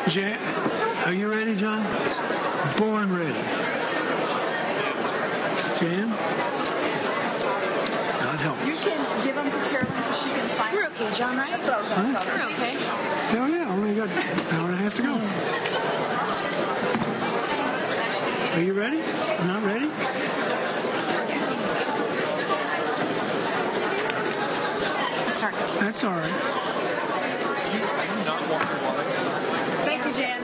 Are you ready, John? Born ready. Jan? God help us. You can give them to Carolyn so she can sign. We're okay, John, right? That's what I was going to tell her. We're okay. Hell yeah, only got an hour and a half to go. Are you ready? Not ready? That's all right. That's all right. Do you not want your water? Thank you, Jan.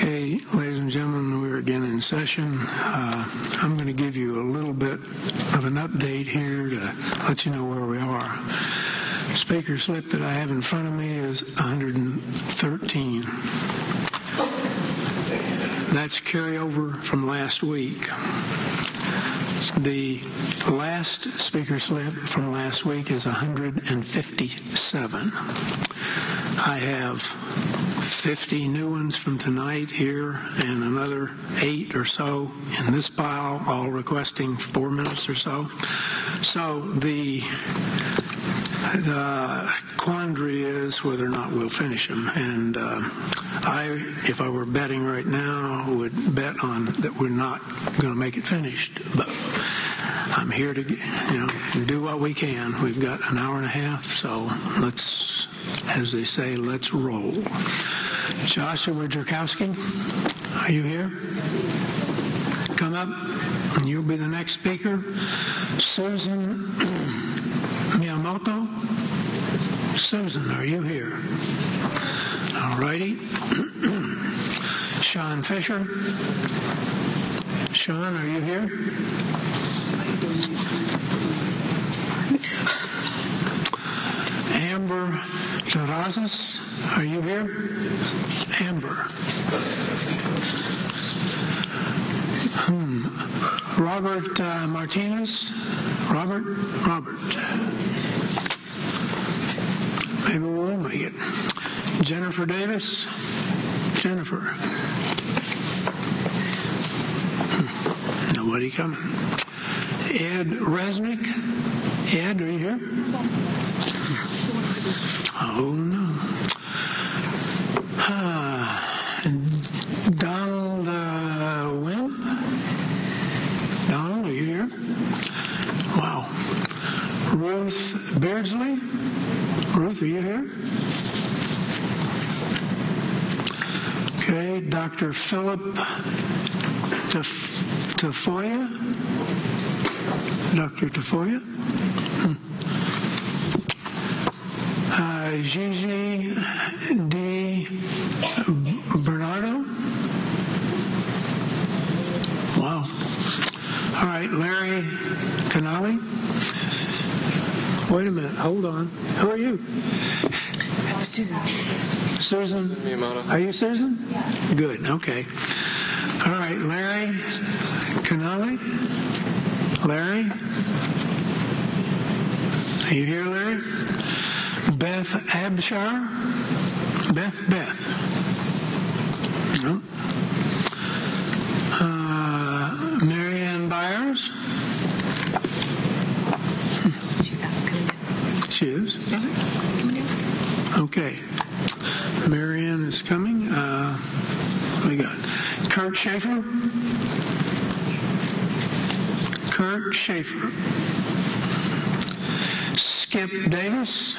Okay, ladies and gentlemen, we're again in session. I'm going to give you a little bit of an update here to let you know where we are. Speaker slip that I have in front of me is 113. That's carryover from last week. The last speaker slip from last week is 157. I have 50 new ones from tonight here and another 8 or so in this pile, all requesting 4 minutes or so. So the quandary is whether or not we'll finish them. And if I were betting right now, would bet on that we're not going to make it finished. But I'm here to, do what we can. We've got an hour and a half, so let's, as they say, let's roll. Joshua Jerkowski, are you here? Come up, and you'll be the next speaker. Susan Miyamoto. Susan, are you here? All righty. Sean Fisher. Sean, are you here? Amber Terrazas, are you here? Amber. Robert Martinez. Robert. Maybe we will make it. Jennifer Davis. Jennifer. Nobody coming. Ed Resnick. Ed, are you here? Oh, no. Donald Wimp. Donald, are you here? Wow. Ruth Beardsley. Ruth, are you here? Okay. Dr. Philip Tafoya. Dr. Tafoya. Gigi D. Bernardo. Wow. All right, Larry Canali. Wait a minute, hold on. Who are you? Susan. Susan Miyamoto. Are you Susan? Yes. Good, okay. All right, Larry Canali. Larry? Are you here, Larry? Beth Abshar? Beth. No. Marianne Byers? She is? Okay. Marianne is coming. What we got? Kurt Schaefer? Skip Davis?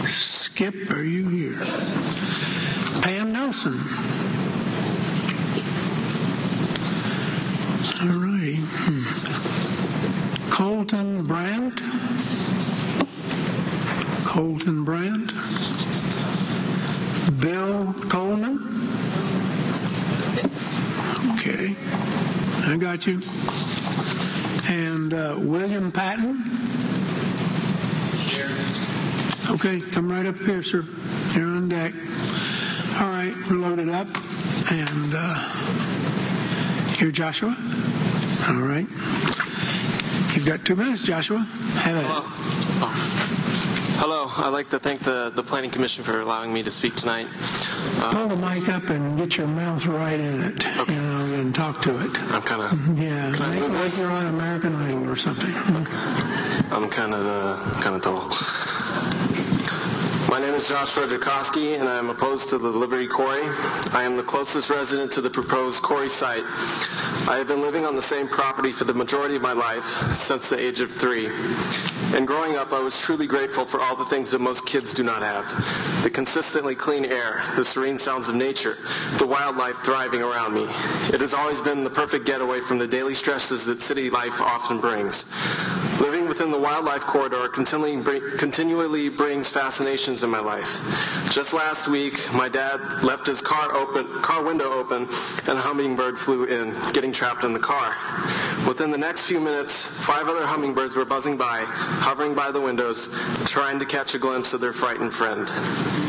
Skip, are you here? Pam Nelson. All right. Colton Brandt. Bill Coleman. Okay. I got you. And William Patton. Here. Okay, come right up here, sir. You're on deck. All right, we're loaded up. And you're Joshua? All right. You've got 2 minutes, Joshua. Have it. Hello. I'd like to thank the Planning Commission for allowing me to speak tonight. Pull the mic up and get your mouth right in it, Okay. and talk to it. I'm kind of... Yeah, Can I make move like this? you're on American Idol or something. I'm kind of tall. My name is Josh Fredrikowski, and I am opposed to the Liberty Quarry. I am the closest resident to the proposed quarry site. I have been living on the same property for the majority of my life, since the age of 3. And growing up, I was truly grateful for all the things that most kids do not have. The consistently clean air, the serene sounds of nature, the wildlife thriving around me. It has always been the perfect getaway from the daily stresses that city life often brings. Living within the wildlife corridor continually brings fascinations in my life. Just last week, my dad left his car window open, and a hummingbird flew in, getting trapped in the car. Within the next few minutes, 5 other hummingbirds were buzzing by, hovering by the windows, trying to catch a glimpse of their frightened friend.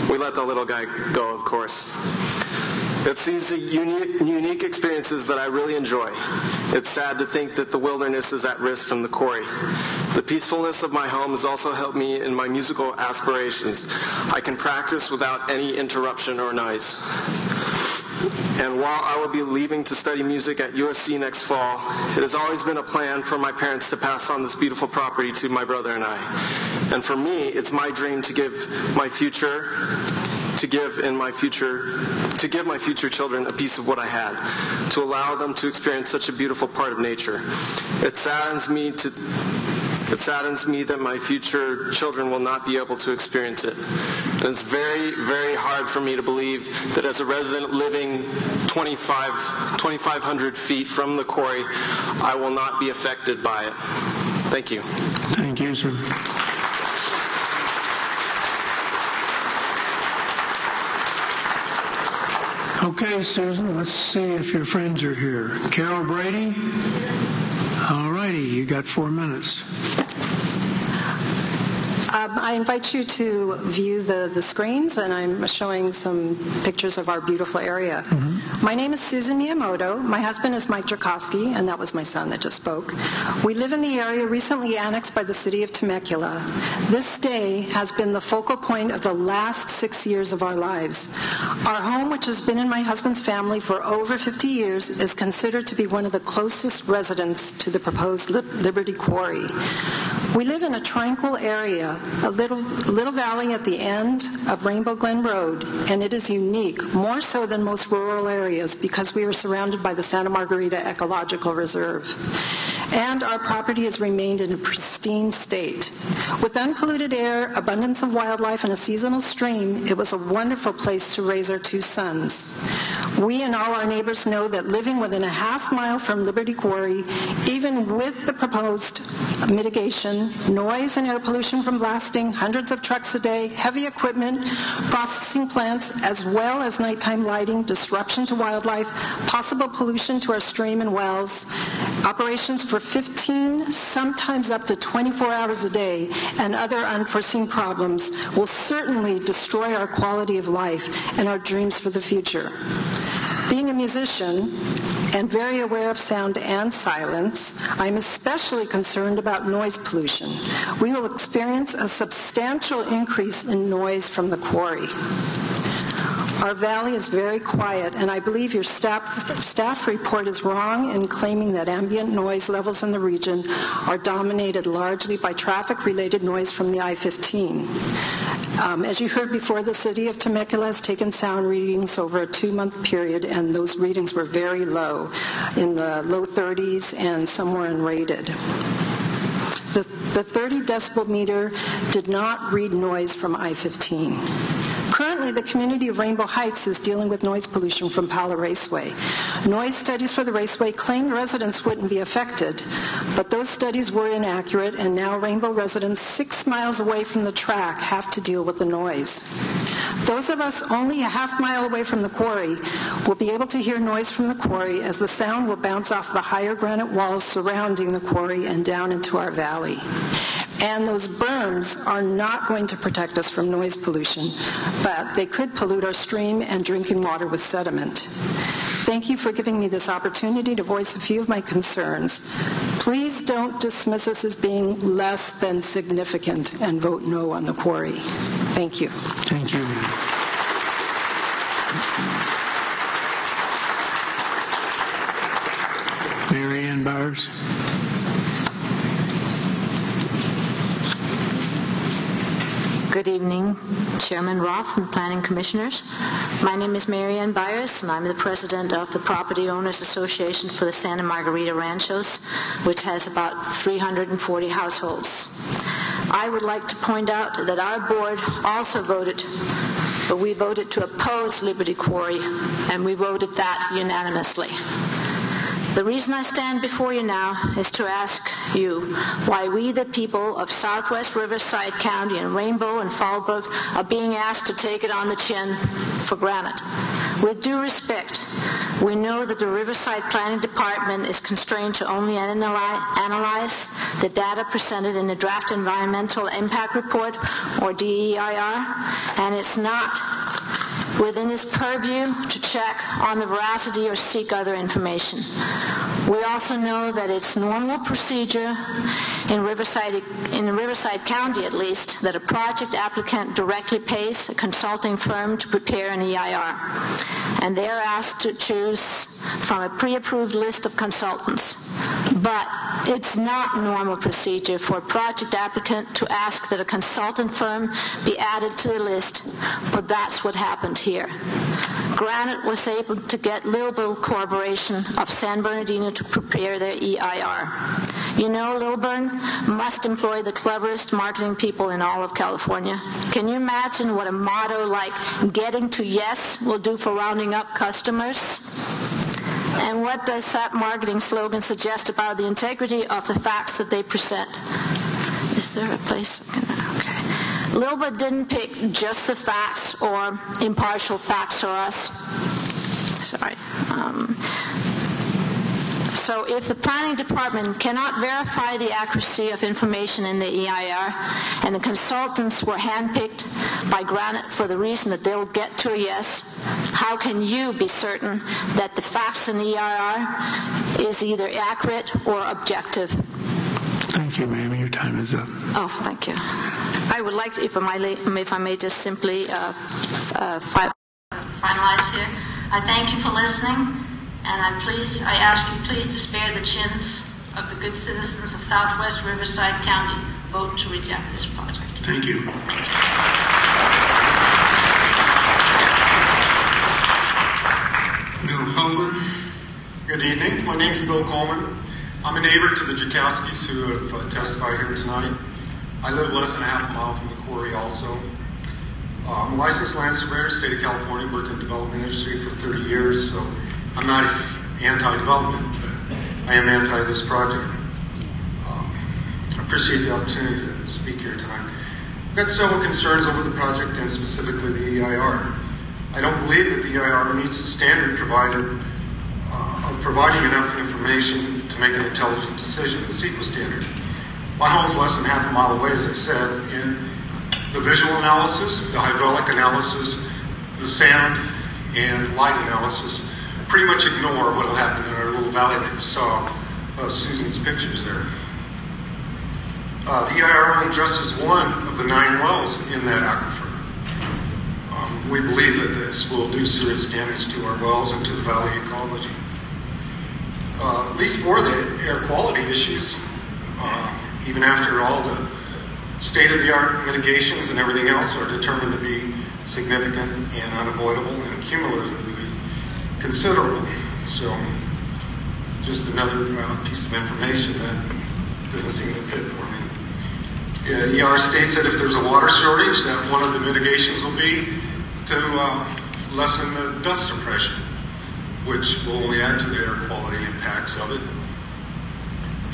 We let the little guy go, of course. It's these unique experiences that I really enjoy. It's sad to think that the wilderness is at risk from the quarry. The peacefulness of my home has also helped me in my musical aspirations. I can practice without any interruption or noise. And while I will be leaving to study music at USC next fall, it has always been a plan for my parents to pass on this beautiful property to my brother and I. And for me, it's my dream to give my future children a piece of what I had, to allow them to experience such a beautiful part of nature. It saddens me that my future children will not be able to experience it. And it's very, very hard for me to believe that as a resident living 2,500 feet from the quarry, I will not be affected by it. Thank you. Thank you, sir. Okay, Susan, let's see if your friends are here. Carol Brady? All righty, you got 4 minutes. I invite you to view the screens, and I'm showing some pictures of our beautiful area. My name is Susan Miyamoto. My husband is Mike Jerkowski, and that was my son that just spoke. We live in the area recently annexed by the city of Temecula. This day has been the focal point of the last 6 years of our lives. Our home, which has been in my husband's family for over 50 years, is considered to be one of the closest residents to the proposed Liberty Quarry. We live in a tranquil area, a little valley at the end of Rainbow Glen Road, and it is unique, more so than most rural areas, because we are surrounded by the Santa Margarita Ecological Reserve. And our property has remained in a pristine state. With unpolluted air, abundance of wildlife, and a seasonal stream, it was a wonderful place to raise our 2 sons. We and all our neighbors know that living within a half-mile from Liberty Quarry, even with the proposed mitigation, noise and air pollution from blasting, hundreds of trucks a day, heavy equipment, processing plants, as well as nighttime lighting, disruption to wildlife, possible pollution to our stream and wells, operations for 15, sometimes up to 24 hours a day, and other unforeseen problems will certainly destroy our quality of life and our dreams for the future. Being a musician and very aware of sound and silence, I'm especially concerned about noise pollution. We will experience a substantial increase in noise from the quarry. Our valley is very quiet, and I believe your staff report is wrong in claiming that ambient noise levels in the region are dominated largely by traffic-related noise from the I-15. As you heard before, the city of Temecula has taken sound readings over a 2-month period, and those readings were very low, in the low 30s, and some were unrated. The 30 decibel meter did not read noise from I-15. Currently, the community of Rainbow Heights is dealing with noise pollution from Pala Raceway. Noise studies for the raceway claimed residents wouldn't be affected, but those studies were inaccurate, and now Rainbow residents 6 miles away from the track have to deal with the noise. Those of us only a half-mile away from the quarry will be able to hear noise from the quarry, as the sound will bounce off the higher granite walls surrounding the quarry and down into our valley. And those berms are not going to protect us from noise pollution, but they could pollute our stream and drinking water with sediment. Thank you for giving me this opportunity to voice a few of my concerns. Please don't dismiss us as being less than significant and vote no on the quarry. Thank you. Thank you. Mary Ann Byers. Good evening, Chairman Roth and Planning Commissioners. My name is Mary Ann Byers, and I'm the president of the Property Owners Association for the Santa Margarita Ranchos, which has about 340 households. I would like to point out that our board also voted, but we voted to oppose Liberty Quarry, and we voted that unanimously. The reason I stand before you now is to ask you why we, the people of Southwest Riverside County and Rainbow and Fallbrook, are being asked to take it on the chin for granted. With due respect, we know that the Riverside Planning Department is constrained to only analyze the data presented in the Draft Environmental Impact Report, or DEIR, and it's not within its purview to check on the veracity or seek other information. We also know that it's normal procedure in Riverside County, at least, that a project applicant directly pays a consulting firm to prepare an EIR, and they are asked to choose from a pre-approved list of consultants. But it's not normal procedure for a project applicant to ask that a consultant firm be added to the list, but that's what happened here. Granite was able to get Lilburn Corporation of San Bernardino to prepare their EIR. You know, Lilburn must employ the cleverest marketing people in all of California. Can you imagine what a motto like "getting to yes" will do for rounding up customers? And what does that marketing slogan suggest about the integrity of the facts that they present? Is there a place? Okay. Lilburn didn't pick just the facts or impartial facts for us. Sorry. So if the planning department cannot verify the accuracy of information in the EIR, and the consultants were handpicked by Granite for the reason that they'll get to a yes, how can you be certain that the facts in the EIR is either accurate or objective? Thank you, ma'am. Your time is up. Oh, thank you. I would like, if I may just simply finalize here. I thank you for listening. And I ask you please to spare the chins of the good citizens of Southwest Riverside County. Vote to reject this project. Thank you. Bill Coleman. Good evening. My name is Bill Coleman. I'm a neighbor to the Jakowskis who have testified here tonight. I live less than a half a mile from the quarry also. I'm a licensed land surveyor, state of California, worked in the development industry for 30 years, so I'm not anti-development, but I am anti this project. I appreciate the opportunity to speak here tonight. I've got several concerns over the project and specifically the EIR. I don't believe that the EIR meets the standard provided of providing enough information to make an intelligent decision, the CEQA standard. My home is less than half a mile away, as I said, and the visual analysis, the hydraulic analysis, the sound and light analysis pretty much ignore what will happen in our little valley that you saw of Susan's pictures there. The EIR only addresses one of the 9 wells in that aquifer. We believe that this will do serious damage to our wells and to the valley ecology. At least for the air quality issues, even after all the state-of-the-art mitigations and everything else are determined to be significant and unavoidable and cumulatively considerable. So, just another piece of information that doesn't seem to fit for me. ER states that if there's a water shortage, that one of the mitigations will be to lessen the dust suppression, which will only add to the air quality impacts of it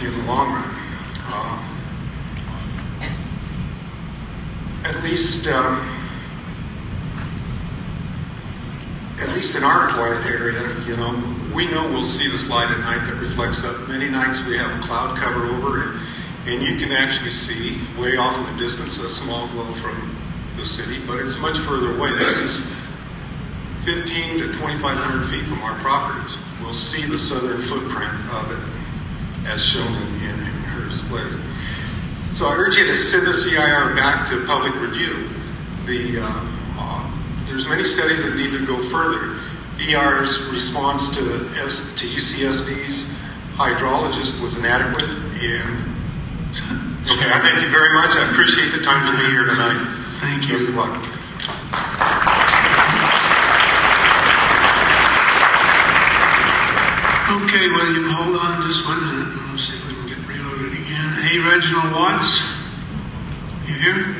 in the long run. At least in our quiet area, we know we'll see this light at night that reflects up. Many nights we have a cloud cover over it, and you can actually see way off in the distance a small glow from the city, but it's much further away. This is 15 to 2,500 feet from our properties. We'll see the southern footprint of it as shown in her displays. So I urge you to send the CIR back to public review. There's many studies that need to go further. ER's response to UCSD's hydrologist was inadequate. Okay, I thank you very much. I appreciate the time to be here tonight. Thank you. Best of luck. Okay, William, hold on just 1 minute and we'll see if we can get reloaded again. Hey, Reginald Watts, you here?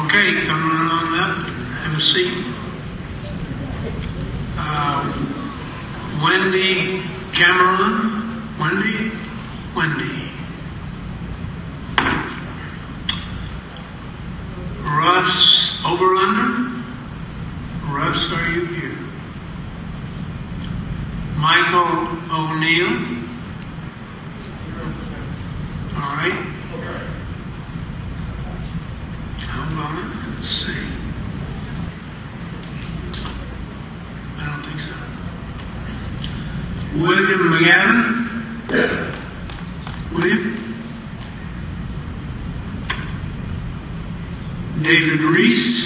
Okay, come on up, have a seat. Wendy Cameron. Wendy. Russ Oberlander. Russ, are you here? Michael O'Neill. All right. Hold on. Let's see. I don't think so. William McGavin. William. David Reese.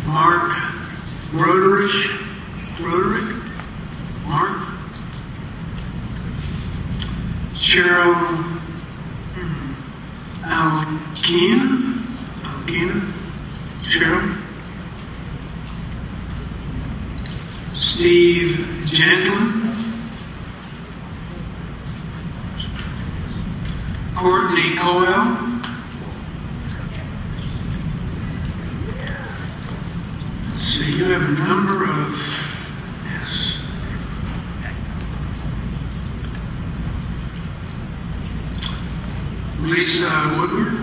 Mark Roderick. Mark. Cheryl Alkina. Cheryl. Steve Janglin. Courtney Coyle. So you have a number of, yes. Lisa Woodward.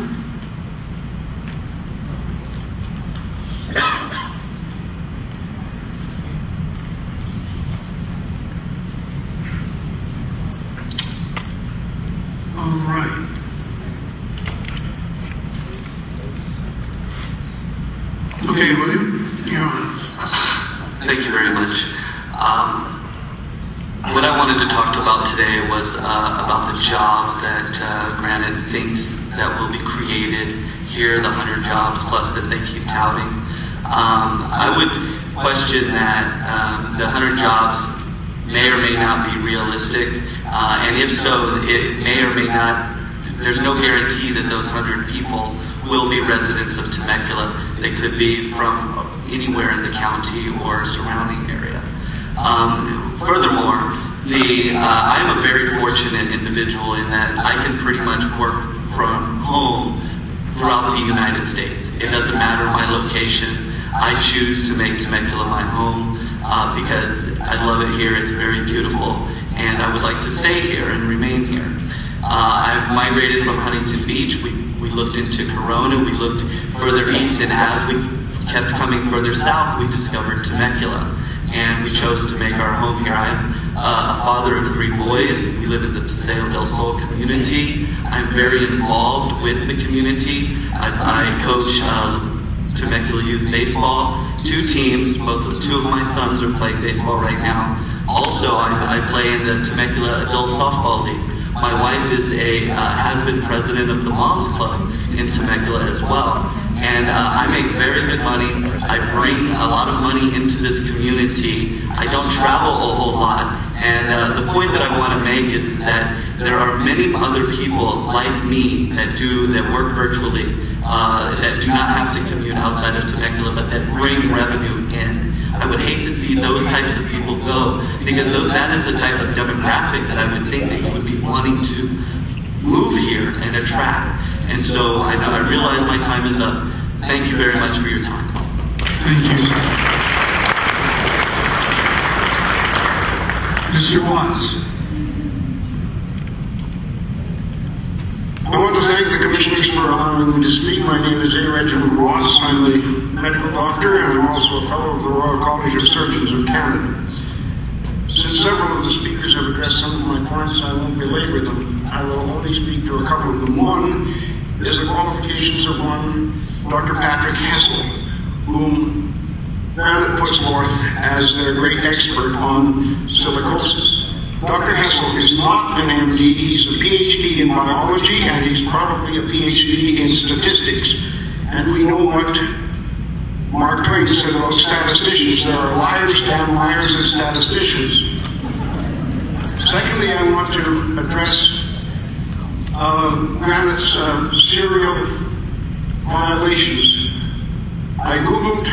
All right. Okay, William, you're on. Thank you very much. What I wanted to talk about today was about the jobs that Granite thinks that will be created here, the 100 jobs plus that they keep touting. I would question that the 100 jobs may or may not be realistic, and if so, it may or may not. There's no guarantee that those 100 people will be residents of Temecula. They could be from anywhere in the county or surrounding area. Furthermore, I am a very fortunate individual in that I can pretty much work from home throughout the United States. It doesn't matter my location. I choose to make Temecula my home because I love it here. It's very beautiful, and I would like to stay here and remain here. I've migrated from Huntington Beach. We looked into Corona. We looked further east, and as we kept coming further south, we discovered Temecula, and we chose to make our home here. I'm a father of 3 boys. We live in the Paseo del Sol community. I'm very involved with the community. I coach Temecula Youth Baseball, 2 teams. 2 of my sons are playing baseball right now. Also, I play in the Temecula Adult Softball League. My wife is has been president of the Moms Club in Temecula as well. And I make very good money. I bring a lot of money into this community. I don't travel a whole lot. And the point that I want to make is that there are many other people like me that work virtually, that do not have to commute outside of Temecula, but that bring revenue in. I would hate to see those types of people go, because that is the type of demographic that I would think that you would be wanting to move here and attract. And so I realize my time is up. Thank you very much for your time. Thank you. Mr. Watts. I want to thank the commissioners for allowing me to speak. My name is A. Reginald Ross. I'm a medical doctor, and I'm also a fellow of the Royal College of Surgeons of Canada. Since Since several of the speakers have addressed some of my points, I won't belabor them. I will only speak to a couple of them. One is the qualifications of one Dr. Patrick Hessel, whom Granite puts forth as their great expert on silicosis. Dr. Hessel is not an MD, he's a PhD in biology, and he's probably a PhD in statistics. And we know what Mark Twain said about statisticians: there are liars, damn liars, and statisticians. Secondly, I want to address Granite's serial violations. I Googled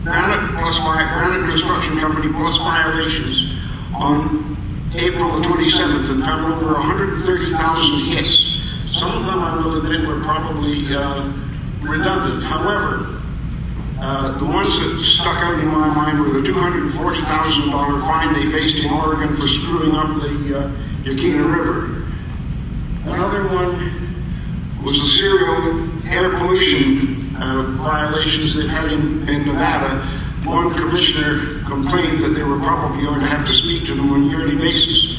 Granite Construction Company plus violations on April 27th and found over 130,000 hits. Some of them, I will admit, were probably redundant. However, the ones that stuck out in my mind were the $240,000 fine they faced in Oregon for screwing up the Yaquina River. Another one was the serial air pollution violations they've had in Nevada. One commissioner complained that they were probably going to have to speak to them on a yearly basis.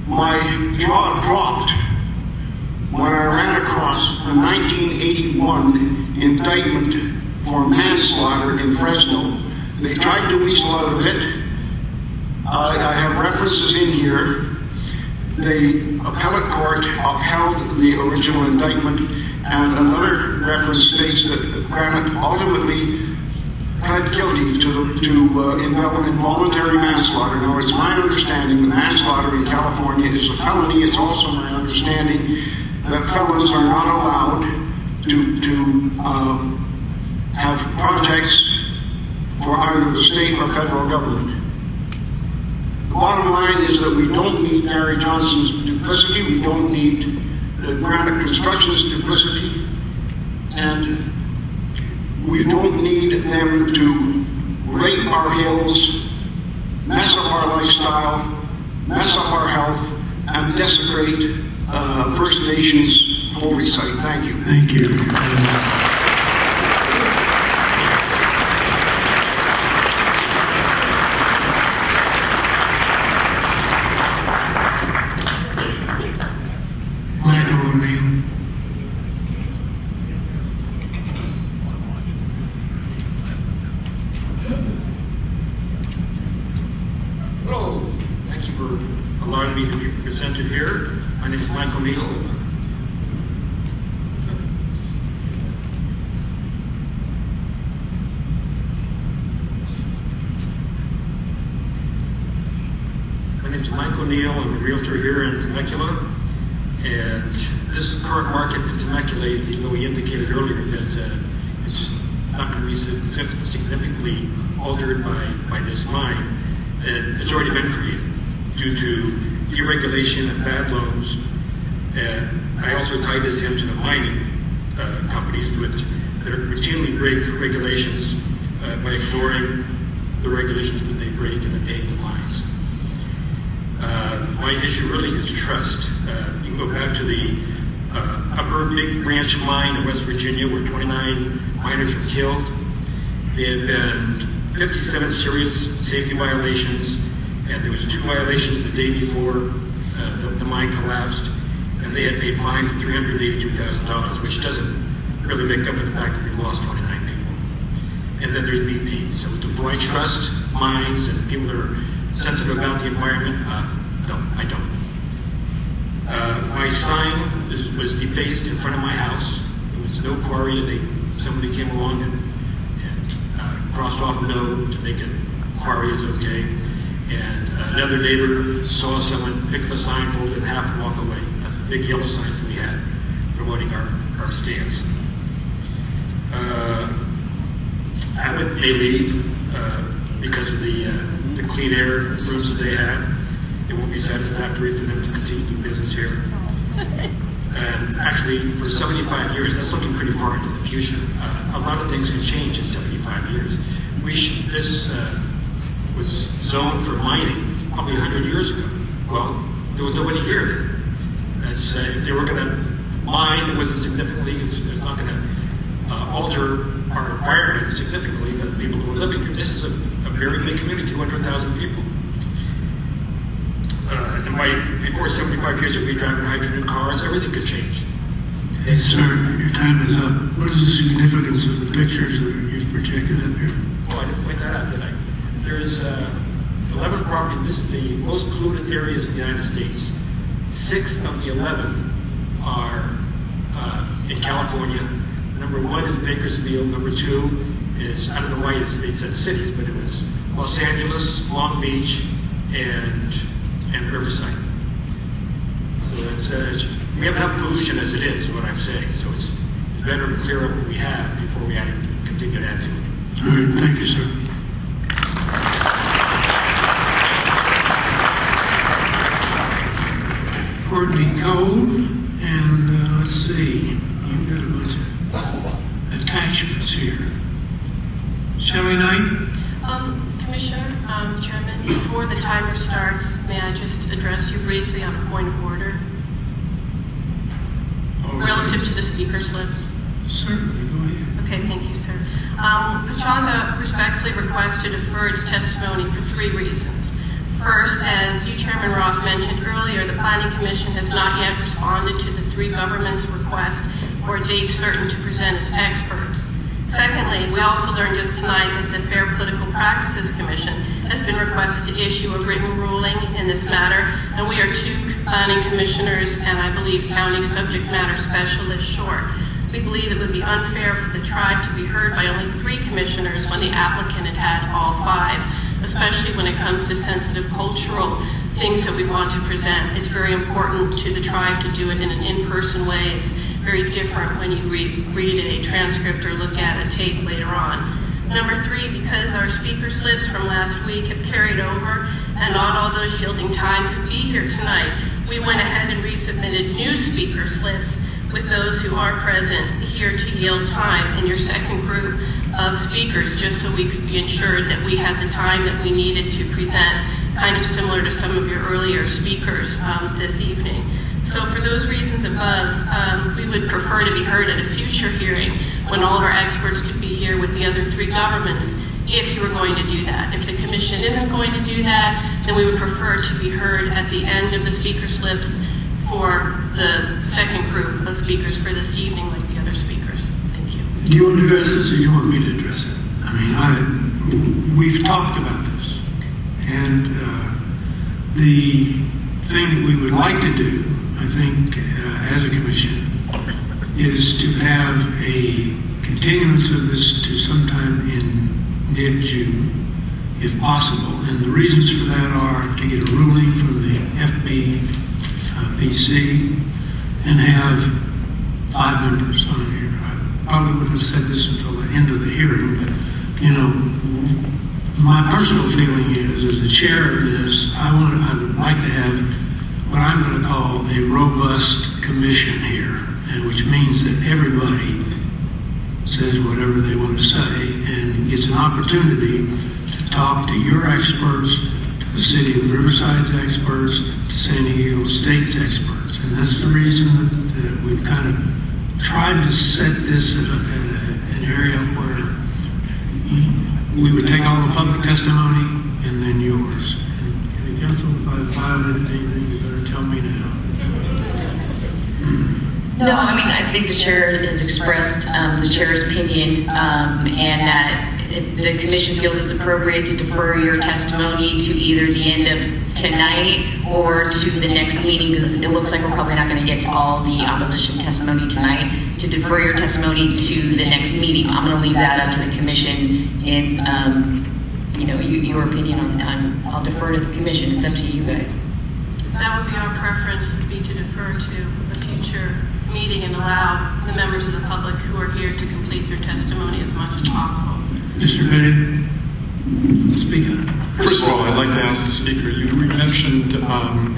My jaw dropped when I ran across a 1981 indictment for manslaughter in Fresno. They tried to weasel out of it. I have references in here. The appellate court upheld the original indictment, and another reference states that Granite ultimately pled guilty to involuntary manslaughter. Now, it's my understanding that manslaughter in California is a felony. It's also my understanding that felons are not allowed to have projects for either the state or federal government. The bottom line is that we don't need Gary Johnson's duplicity, we don't need Granite Construction's duplicity, and we don't need them to rape our hills, mess up our lifestyle, mess up our health, and desecrate First Nations holy site. Thank you. Thank you. Hello. Thank you for allowing me to be presented here. My name is Michael Neal. My name is Michael Neal. I'm a realtor here in Temecula. And this current market in Temecula, even though we indicated earlier that it's not going to be significantly altered by this mine, it's already been created due to deregulation and bad loans. And I also tie this into the mining companies that routinely break regulations by ignoring the regulations that they break and then paying the fines. My issue really is trust. You can go back to the Upper Big Branch mine in West Virginia where 29 miners were killed. There had been 57 serious safety violations, and there was 2 violations the day before the mine collapsed, and they had paid fines of $382,000, which doesn't really make up for the fact that we lost 29 people. And then there's BP. So do I trust mines and people that are sensitive about the environment? No, I don't. My sign was defaced in front of my house. There was no quarry, and somebody came along and crossed off no to make it quarry is okay. And another neighbor saw someone pick up a sign, fold it in half, and walk away. That's the big yellow signs that we had promoting our stance. Abbott may leave because of the clean air rooms that they had. It won't be satisfactory for them to continue to do business here. And actually, for 75 years, that's looking pretty far into the future. A lot of things have changed in 75 years. This was zoned for mining probably 100 years ago. Well, there was nobody here. If they were going to mine, it wasn't significantly, it's not going to alter our environment significantly for the people who are living here. This is a very big community, 200,000 people. before 75 years, we'll be driving hydrogen cars. Everything could change. Hey, sir, your time is up. What is the significance of the pictures that you've projected up here? Oh, I didn't point that out, did I? There's 11 properties. This is the most polluted areas in the United States. 6 of the 11 are in California. Number 1 is Bakersfield. Number 2 is, I don't know why it says cities, but it was Los Angeles, Long Beach, and Riverside. So we have enough pollution as it is what I'm saying. So it's better to clear up what we have before we continue to add to it. All right, thank you, sir. Courtney Cole, and let's see, you've got a bunch of attachments here. Shelley Knight? Commissioner, Chairman, before the timer starts, may I just address you briefly on a point of order? Relative to the speaker slips. Certainly, go ahead. Okay, thank you, sir. Pachanga respectfully requests to defer its testimony for 3 reasons. First, as you, Chairman Roth, mentioned earlier, the Planning Commission has not yet responded to the 3 governments' request for a date certain to present its experts. Secondly, we also learned just tonight that the Fair Political Practices Commission has been requested to issue a written ruling in this matter, and we are 2 planning commissioners and I believe county subject matter specialists short. We believe it would be unfair for the tribe to be heard by only 3 commissioners when the applicant had all 5, especially when it comes to sensitive cultural things that we want to present. It's very important to the tribe to do it in an in-person way. It's very different when you read a transcript or look at a tape later on. Number 3, because our speaker slips from last week have carried over and not all those yielding time could be here tonight, we went ahead and resubmitted new speaker slips with those who are present here to yield time in your second group of speakers, just so we could be ensured that we had the time that we needed to present, kind of similar to some of your earlier speakers this evening. So for those reasons above, we would prefer to be heard at a future hearing when all of our experts could be here with the other 3 governments, if you were going to do that. If the commission isn't going to do that, then we would prefer to be heard at the end of the speaker slips for the second group of speakers for this evening, like the other speakers. Thank you. Do you want to address this or do you want me to address it? I mean, we've talked about this, and the thing that we would like to do, I think, as a commission, is to have a continuance of this to sometime in mid-June, if possible. And the reasons for that are to get a ruling from the FBPC and have 5 members on here. I probably wouldn't have said this until the end of the hearing, but, you know, my personal feeling is, as the chair of this, I would like to have what I'm going to call a robust commission here, and which means that everybody says whatever they want to say and gets an opportunity to talk to your experts, to the city of Riverside's experts, to San Diego State's experts. And that's the reason that we've kind of tried to set this at an area where we would take all the public testimony and then yours. And the council, if I violated anything, you better tell me now. No, I mean, I think the chair has expressed the chair's opinion, and that the commission feels it's appropriate to defer your testimony to either the end of tonight or to the next meeting, because it looks like we're probably not going to get to all the opposition testimony tonight. To defer your testimony to the next meeting, I'm going to leave that up to the commission, and you know, your opinion on. I'll defer to the commission. It's up to you guys. That would be our preference, would be to defer to a future meeting and allow the members of the public who are here to complete their testimony as much as possible. Mr. Bennett, speak up. First of all, I'd like to ask the speaker, you mentioned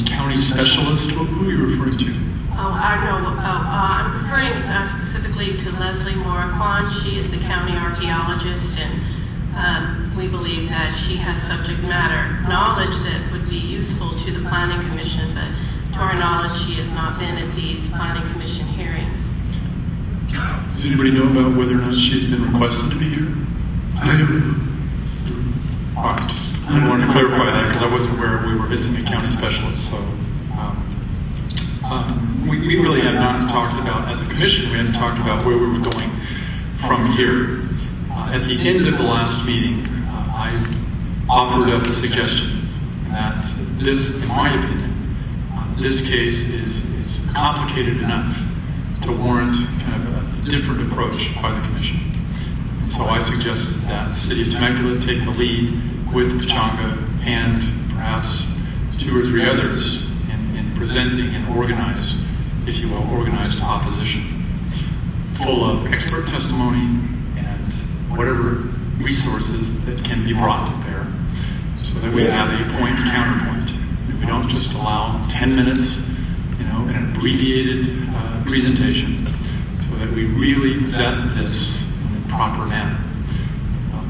county specialist. Who are you referring to? I'm referring specifically to Leslie Moraquan. She is the county archaeologist, and we believe that she has subject matter knowledge that would be useful to the Planning Commission, but to our knowledge, she has not been at these Planning Commission hearings. Does anybody know about whether or not she's been requested to be here? I don't know. All right. I wanted to clarify that because I wasn't aware we were missing a county specialist. So we really had not talked about, as a commission, we hadn't talked about where we were going from here. At the end of the last meeting, I offered up a suggestion that this, in my opinion, this case is complicated enough to warrant kind of a different approach by the commission. So I suggested that the city of Temecula take the lead with Pechanga and perhaps 2 or 3 others in presenting an organized, if you will, organized opposition, full of expert testimony and whatever resources that can be brought to bear, so that we have a point counterpoint. We don't just allow 10 minutes, in an abbreviated presentation, so that we really vet this in a proper manner.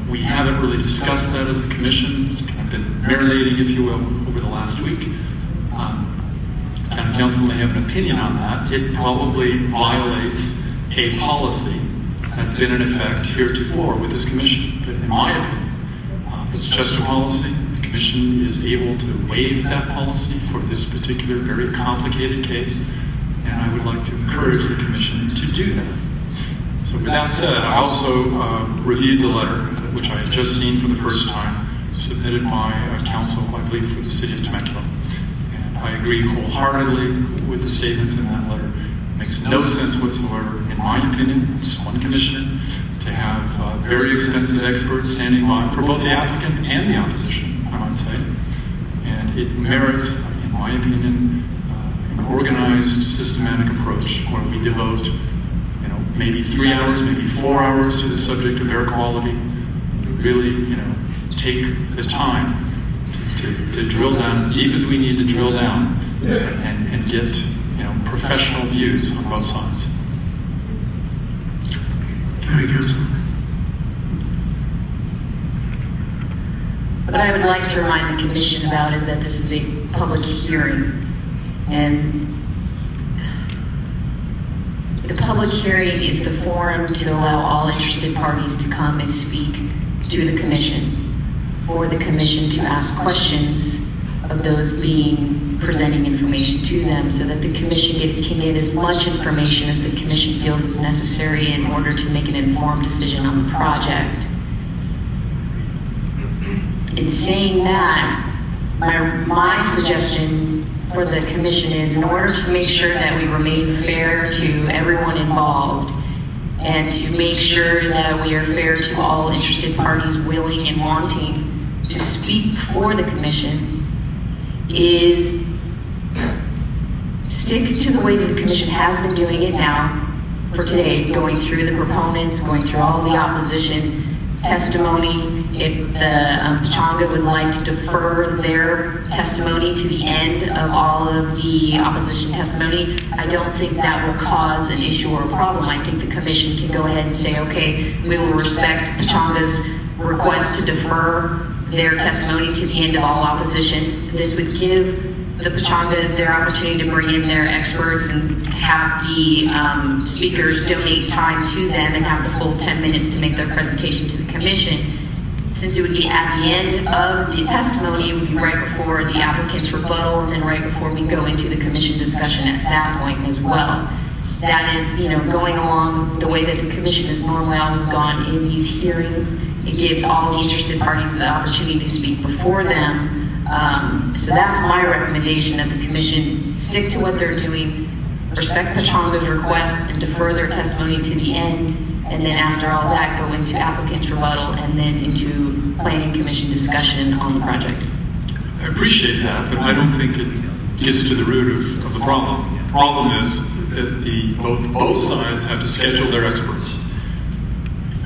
We haven't really discussed that as a commission. It's kind of been marinating, if you will, over the last week. County Council may have an opinion on that. It probably violates a policy that's been in effect heretofore with this commission. But in my opinion, it's just a policy. The commission is able to waive that policy for this particular very complicated case, and I would like to encourage the commission to do that. So with that said, I also reviewed the letter, which I had just seen for the first time, submitted by council, I believe, for the city of Temecula. And I agree wholeheartedly with the statements in that letter. It makes no sense whatsoever, in my opinion, as one commissioner, to have very expensive experts standing by for both the applicant and the opposition, I might say. And it merits, in my opinion, an organized, systematic approach where we devote maybe 3 hours, maybe 4 hours to the subject of air quality. Really, take the time to drill down as deep as we need to drill down and get, professional views on both sides. What I would like to remind the commission about is that this is a public hearing, and the public hearing is the forum to allow all interested parties to come and speak to the commission, for the commission to ask questions of those presenting information to them, so that the commission can get as much information as the commission feels is necessary in order to make an informed decision on the project. In saying that, my suggestion for the commission is, in order to make sure that we remain fair to everyone involved and to make sure that we are fair to all interested parties willing and wanting to speak for the commission, is stick to the way that the commission has been doing it now for today, going through the proponents, going through all the opposition testimony. If the Pechanga would like to defer their testimony to the end of all of the opposition testimony, I don't think that will cause an issue or a problem. I think the commission can go ahead and say, okay, we will respect Pechanga's request to defer their testimony to the end of all opposition. This would give the Pechanga their opportunity to bring in their experts and have the speakers donate time to them and have the full 10 minutes to make their presentation to the commission. Since it would be at the end of the testimony, it would be right before the applicant's rebuttal, and then right before we go into the commission discussion at that point as well. That is, going along the way that the commission has normally always gone in these hearings. It gives all the interested parties the opportunity to speak before them. So that's my recommendation, that the commission stick to what they're doing, respect Pechanga's request, and defer their testimony to the end. And then after all that, go into applicant's rebuttal and then into planning commission discussion on the project. I appreciate that, but I don't think it gets to the root of the problem. The problem is that both sides have to schedule their experts.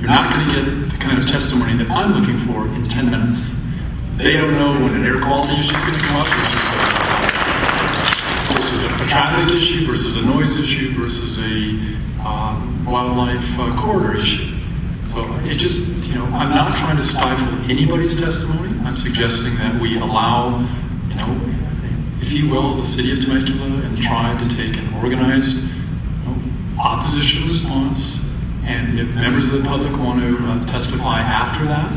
You're not going to get the kind of testimony that I'm looking for in 10 minutes. They don't know when an air quality issue is going to come up. This is a traffic issue versus a noise issue versus a wildlife corridor issue. So it just, I'm not trying to stifle anybody's testimony. I'm suggesting that we allow, if you will, the city of Temecula and the tribe to take an organized opposition response. And if members of the public want to testify after that,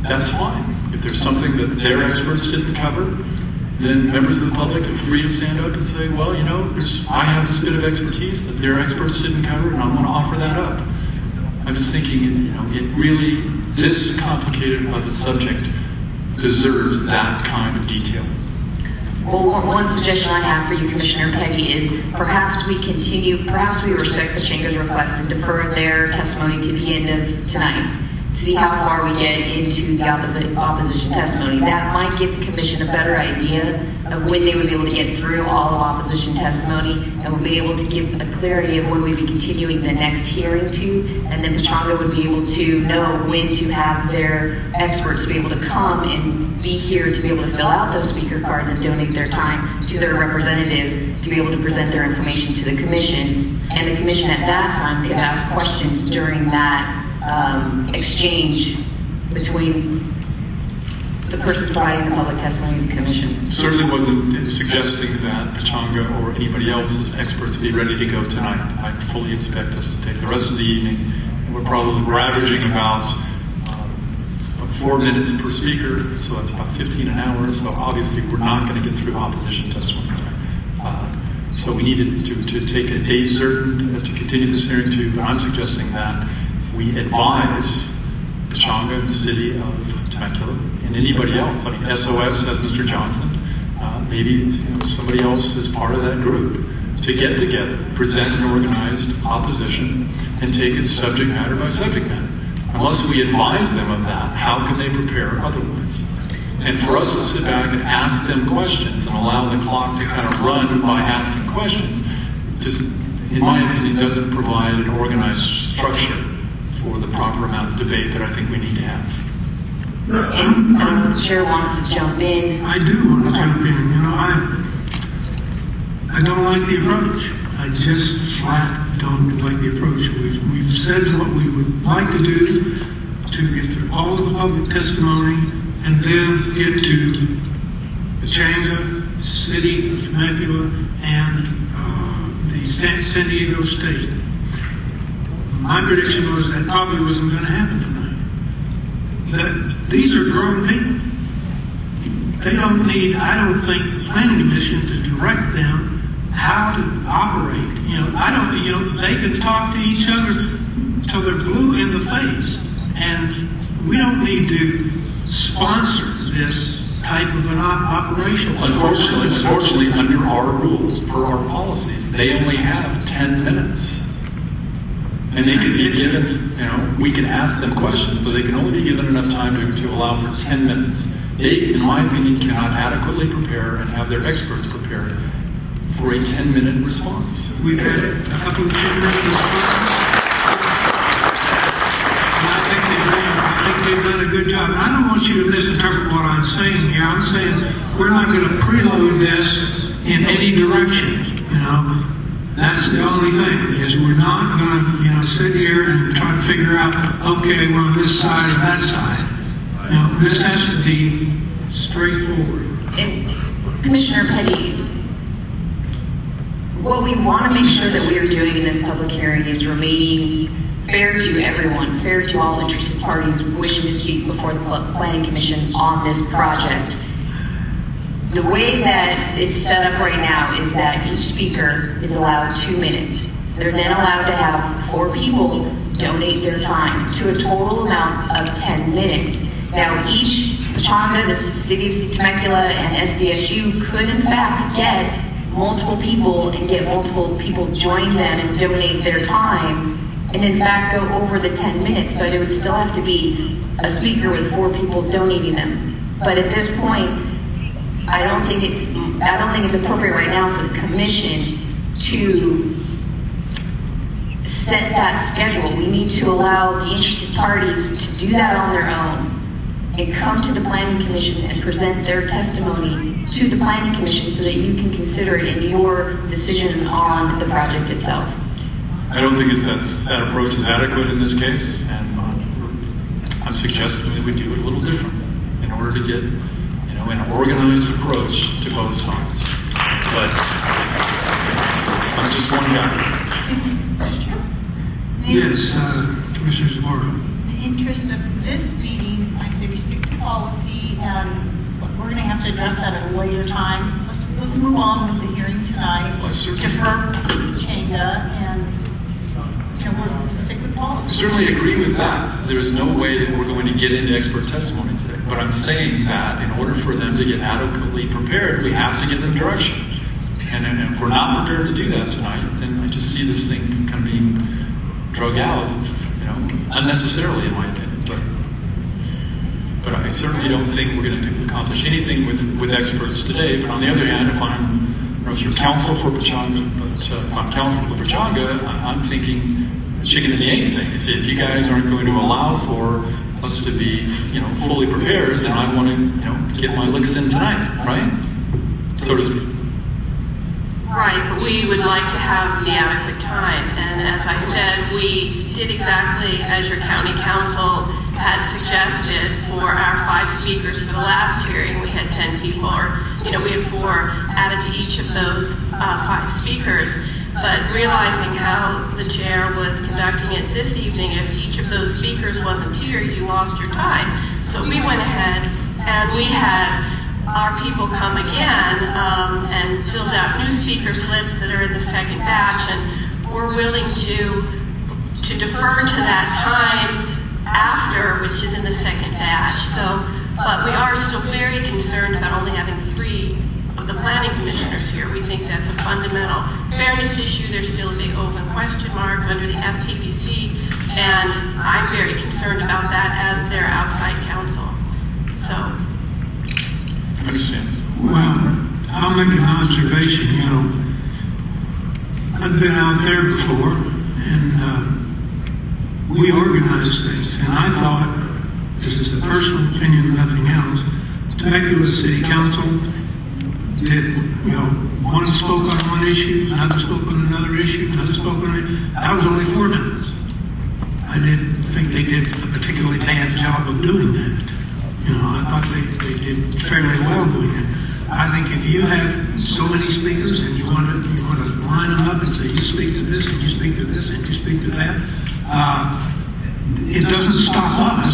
that's fine. If there's something that their experts didn't cover, then members of the public are free to stand up and say, well, I have this bit of expertise that their experts didn't cover, and I want to offer that up. I was thinking, this complicated of a subject deserves that kind of detail. Well, one suggestion I have for you, Commissioner Petty, is perhaps we respect Pachanga's request and defer their testimony to the end of tonight. See how far we get into the opposition testimony. That might give the Commission a better idea of when they would be able to get through all of opposition testimony, and we'll be able to give a clarity of when we'd be continuing the next hearing to, and then Pachanga would be able to know when to have their experts to be able to come and be here to be able to fill out those speaker cards and donate their time to their representative to be able to present their information to the Commission, and the Commission at that time could ask questions during that exchange between the person providing the public testimony and the Commission. Certainly wasn't suggesting that Pachanga or anybody else's experts be ready to go tonight. I fully expect us to take the rest of the evening, and we're probably averaging about 4 minutes per speaker, so that's about 15 an hour, so obviously we're not going to get through opposition testimony tonight. So we needed to take a day certain to continue this hearing to, but I'm suggesting that we advise Pachanga, the city of Temecula, and anybody else. I mean, SOS has Mr. Johnson. Maybe somebody else is part of that group to get together, present an organized opposition, and take it subject matter by subject matter. Unless we advise them of that, how can they prepare otherwise? And for us to sit back and ask them questions and allow the clock to kind of run by asking questions, just, in my opinion, doesn't provide an organized structure for the proper amount of debate that I think we need to have. And the chair wants to jump in. I do want to jump in. I don't like the approach. I just flat don't like the approach. We've said what we would like to do to get through all the public testimony and then get to Pachanga, City of Temecula, and the San Diego State. My prediction was that probably wasn't going to happen tonight. That these are grown people. They don't need, I don't think, the Planning Commission to direct them how to operate. They can talk to each other till they're blue in the face. And we don't need to sponsor this type of an operation. Unfortunately, under our rules, per our policies, they only have 10 minutes. And they can be given, we can ask them questions, but they can only be given enough time to allow for 10 minutes. They, in my opinion, cannot adequately prepare and have their experts prepared for a 10-minute response. We've had a couple of 10-minute responses. And I think they've done a good job. I don't want you to misinterpret what I'm saying here. I'm saying we're not going to preload this in any direction, That's the only thing, is we're not going to, sit here and try to figure out, okay, we're on this side or that side. This has to be straightforward. And Commissioner Petty, what we want to make sure that we are doing in this public hearing is remaining fair to everyone, fair to all interested parties wishing to speak before the Planning Commission on this project. The way that it's set up right now is that each speaker is allowed 2 minutes. They're then allowed to have 4 people donate their time to a total amount of 10 minutes. Now each Pachanga, the cities of Temecula, and SDSU could in fact get multiple people and get multiple people join them and donate their time and in fact go over the 10 minutes, but it would still have to be a speaker with 4 people donating them. But at this point, I don't think it's appropriate right now for the Commission to set that schedule. We need to allow the interested parties to do that on their own and come to the Planning Commission and present their testimony to the Planning Commission so that you can consider it in your decision on the project itself. I don't think that approach is adequate in this case, and I'm suggesting that we do it a little different in order to get an organized approach to both sides. But I'm just one guy. Yes, Commissioner Zamora. In the interest of this meeting, I say we stick to policy and we're going to have to address that at a later time. Let's move on with the hearing tonight. Defer agenda, and we'll stick with policy. I certainly agree with that. There's no way that we're going to get into expert testimony today. But I'm saying that in order for them to get adequately prepared, we have to give them direction. And if we're not prepared to do that tonight, then I just see this thing kind of being drug out, unnecessarily in my opinion. But I certainly don't think we're going to accomplish anything with experts today. But on the other hand, if you're counsel for Pechanga, but if I'm counsel for Pechanga, I'm thinking chicken and the egg thing. If you guys aren't going to allow for us to be, fully prepared, then I want to, get my licks in tonight, right? So to speak. Right, but we would like to have the adequate time. And as I said, we did exactly as your county council had suggested for our 5 speakers for the last hearing. We had 10 people, or, we had 4 added to each of those 5 speakers. But realizing how the chair was conducting it this evening, if each of those speakers wasn't here, you lost your time. So we went ahead and we had our people come again and filled out new speaker slips that are in the second batch, and we're willing to defer to that time after, which is in the second batch. But we are still very concerned about only having 3 of the planning commissioners here. We think that's a fundamental fairness issue. There's still a big open question mark under the FPPC, and I'm very concerned about that as their outside counsel. So. Well, I'll make an observation. I've been out there before, and we organize things. And I thought, this is a personal opinion, nothing else, Temecula City Council did, one spoke on one issue, another spoke on another issue, another spoke on it. That was only 4 minutes. I didn't think they did a particularly bad job of doing that. I thought they did fairly well doing it. I think if you have so many speakers and you want to line them up and say you speak to this and you speak to this and you speak to that, it doesn't stop us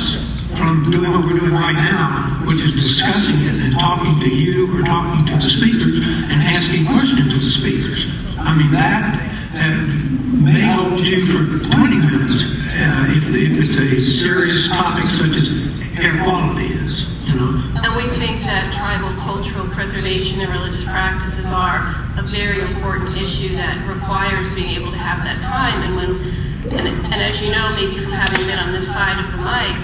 from doing what we're doing right now, which is discussing it and talking to you or talking to the speakers and asking questions of the speakers. I mean, that may hold you for 20 minutes if it's a serious topic such as air quality is, And we think that tribal cultural preservation and religious practices are a very important issue that requires being able to have that time. And as you know, maybe from having been on this side of the mic,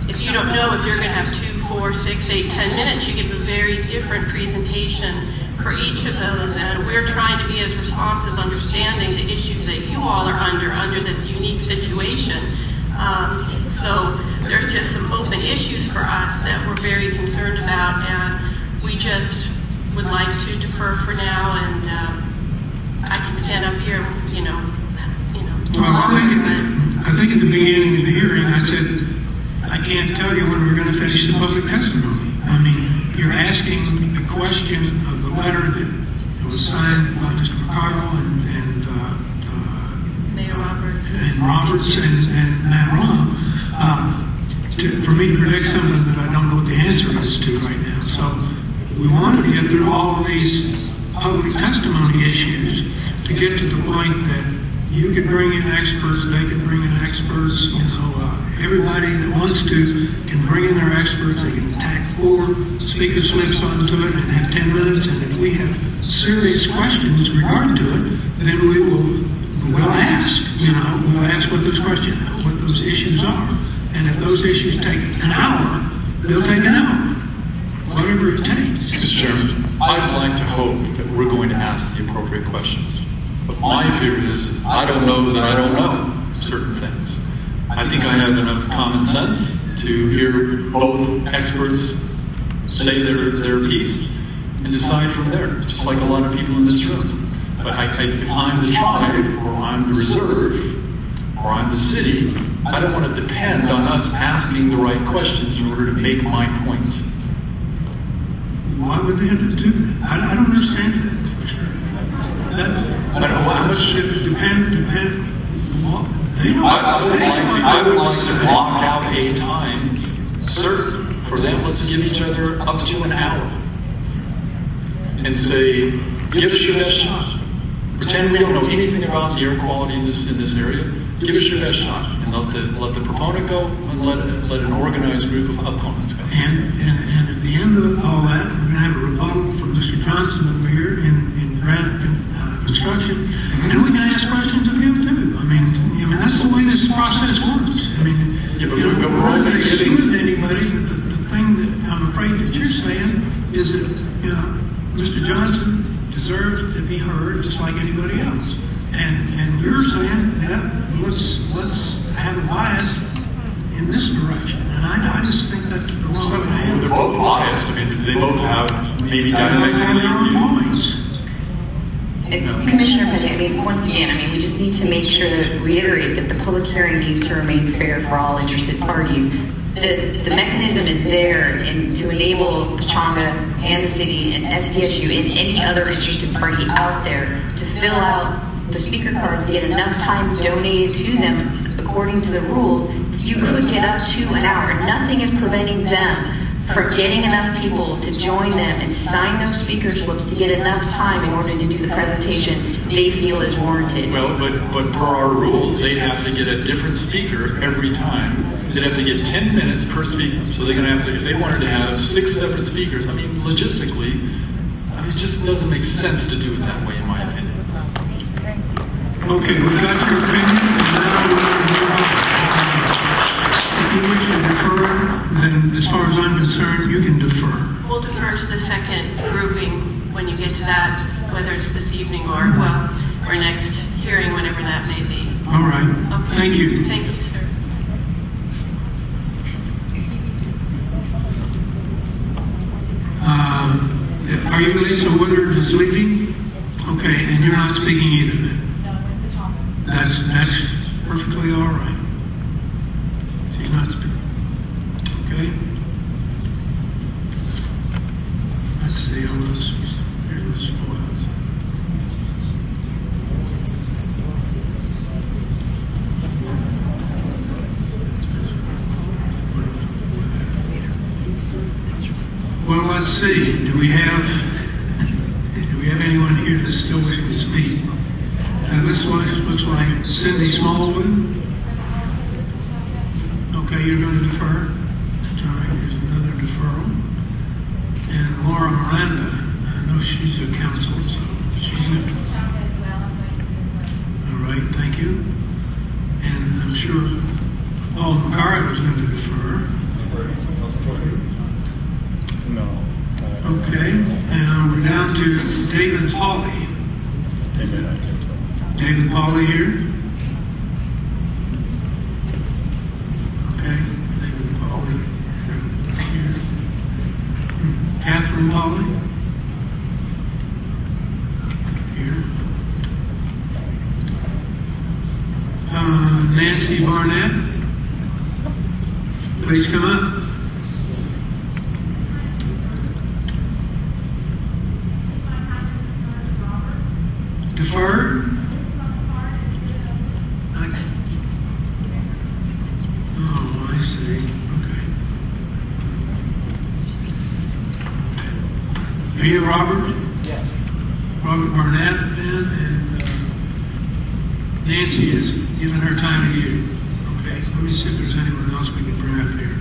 if you don't know if you're going to have 2, 4, 6, 8, 10 minutes, you give a very different presentation for each of those. And we're trying to be as responsive, understanding the issues that you all are under this unique situation. So there's just some open issues for us that we're very concerned about, and we just would like to defer for now. And I can stand up here, Well, I think at the beginning of the hearing, I said I can't tell you when we're going to finish the public testimony. I mean, you're asking the question of the letter that was signed by Mr. McCardle and Mayor Roberts and Matt Rom, for me to predict something that I don't know what the answer is to right now. So we wanted to get through all of these public testimony issues to get to the point that you can bring in experts, they can bring in experts, everybody that wants to can bring in their experts. They can tack 4 speaker slips onto it and have 10 minutes, and if we have serious questions regarding to it, then we'll ask, we'll ask what those issues are. And if those issues take an hour, they'll take an hour. Whatever it takes. Mr. Chairman, I'd like to hope that we're going to ask the appropriate questions. But my fear is I don't know that I don't know certain things. I think I have enough common sense to hear both experts say their piece and decide from there, just like a lot of people in this room. But if I'm the tribe, or I'm the reserve, or I'm the city, I don't want to depend on us asking the right questions in order to make my point. Why would they have to do that? I don't understand that. How much should it depend? I would like to block out a time certain for them, let's give each other up to an hour and say, give us your best shot. Pretend we don't know anything about the air quality in this area. Give us your best shot, and let the proponent go, and let an organized group of opponents go. And at the end of all that, we're going to have a rebuttal from Mr. Johnson over here in construction, and we can ask questions of him too. I mean, that's the way this process works. I mean, we're not going to exclude anybody, but the thing that I'm afraid that you're saying is that Mr. Johnson deserves to be heard just like anybody else. And you're saying that let's have a bias in this direction. And I just think that's the wrong way to handle it. They're both biased. I mean, they both have maybe points. Commissioner Pettit, once again, we just need to make sure to reiterate that the public hearing needs to remain fair for all interested parties. The mechanism is there to enable Pechanga and the city and SDSU and any other interested party out there to fill out the speaker cards, to get enough time donated to them according to the rules. You could get up to an hour. Nothing is preventing them from getting enough people to join them and sign those speaker slips to get enough time in order to do the presentation they feel is warranted. Well, but per our rules, they'd have to get a different speaker every time. They'd have to get 10 minutes per speaker. So they're going to have to, if they wanted to have 6 separate speakers, logistically, it just doesn't make sense to do it that way, in my opinion. Okay, we got your opinion. If you wish to defer, then as far as I'm concerned, you can defer. We'll defer to the second grouping when you get to that, whether it's this evening or next hearing, whenever that may be. All right. Okay. Thank you. Thank you, sir. Are you Lisa Woodard is leaving? Okay, and you're not speaking either then? That's perfectly all right. She's not speaking. Okay. Let's see, here was spoiled. Well, let's see. Do we have anyone here that's still wishing to speak? This looks like Cindy Smallwood. Okay, you're going to defer. All right, here's another deferral. And Laura Miranda, I know she's a counsel, so she's going to. All right, thank you. And I'm sure Paul McCarthy is going to defer. No. Okay, and we're down to David Pauley. David Pauley here. Okay, David Pauley here. Catherine Pauley here. Nancy Barnett, please come up. Deferred? Oh, I see. Okay. Are you Robert? Yes. Robert Barnett, then, and Nancy is giving her time to you. Okay, let me see if there's anyone else we can bring up here.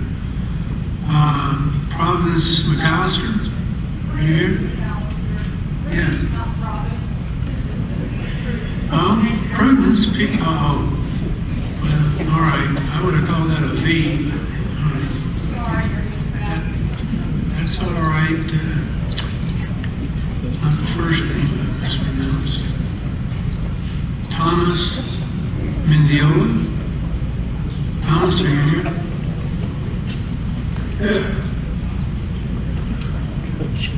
Providence McAllister, are you here? Yes. Prudence, well, all right. I would have called that a V. That's all right. Not the first name that's pronounced. Thomas Mendiola. Thomas, are you here?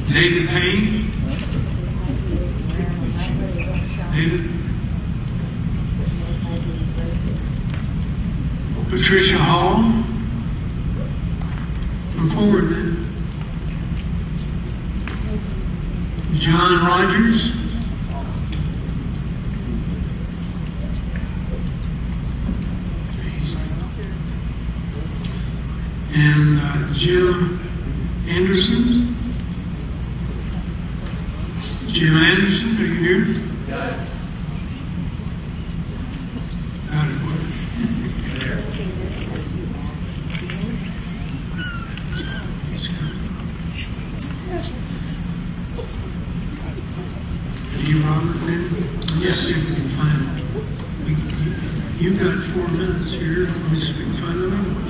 David Payne. David. Patricia Hall. Come forward, then. John Rogers. And Jim Anderson? Jim Anderson, are you here? Yes. Got it. You, Robert, then? Yes, see if we can find it. You've got 4 minutes here. Let me see if we can find another one.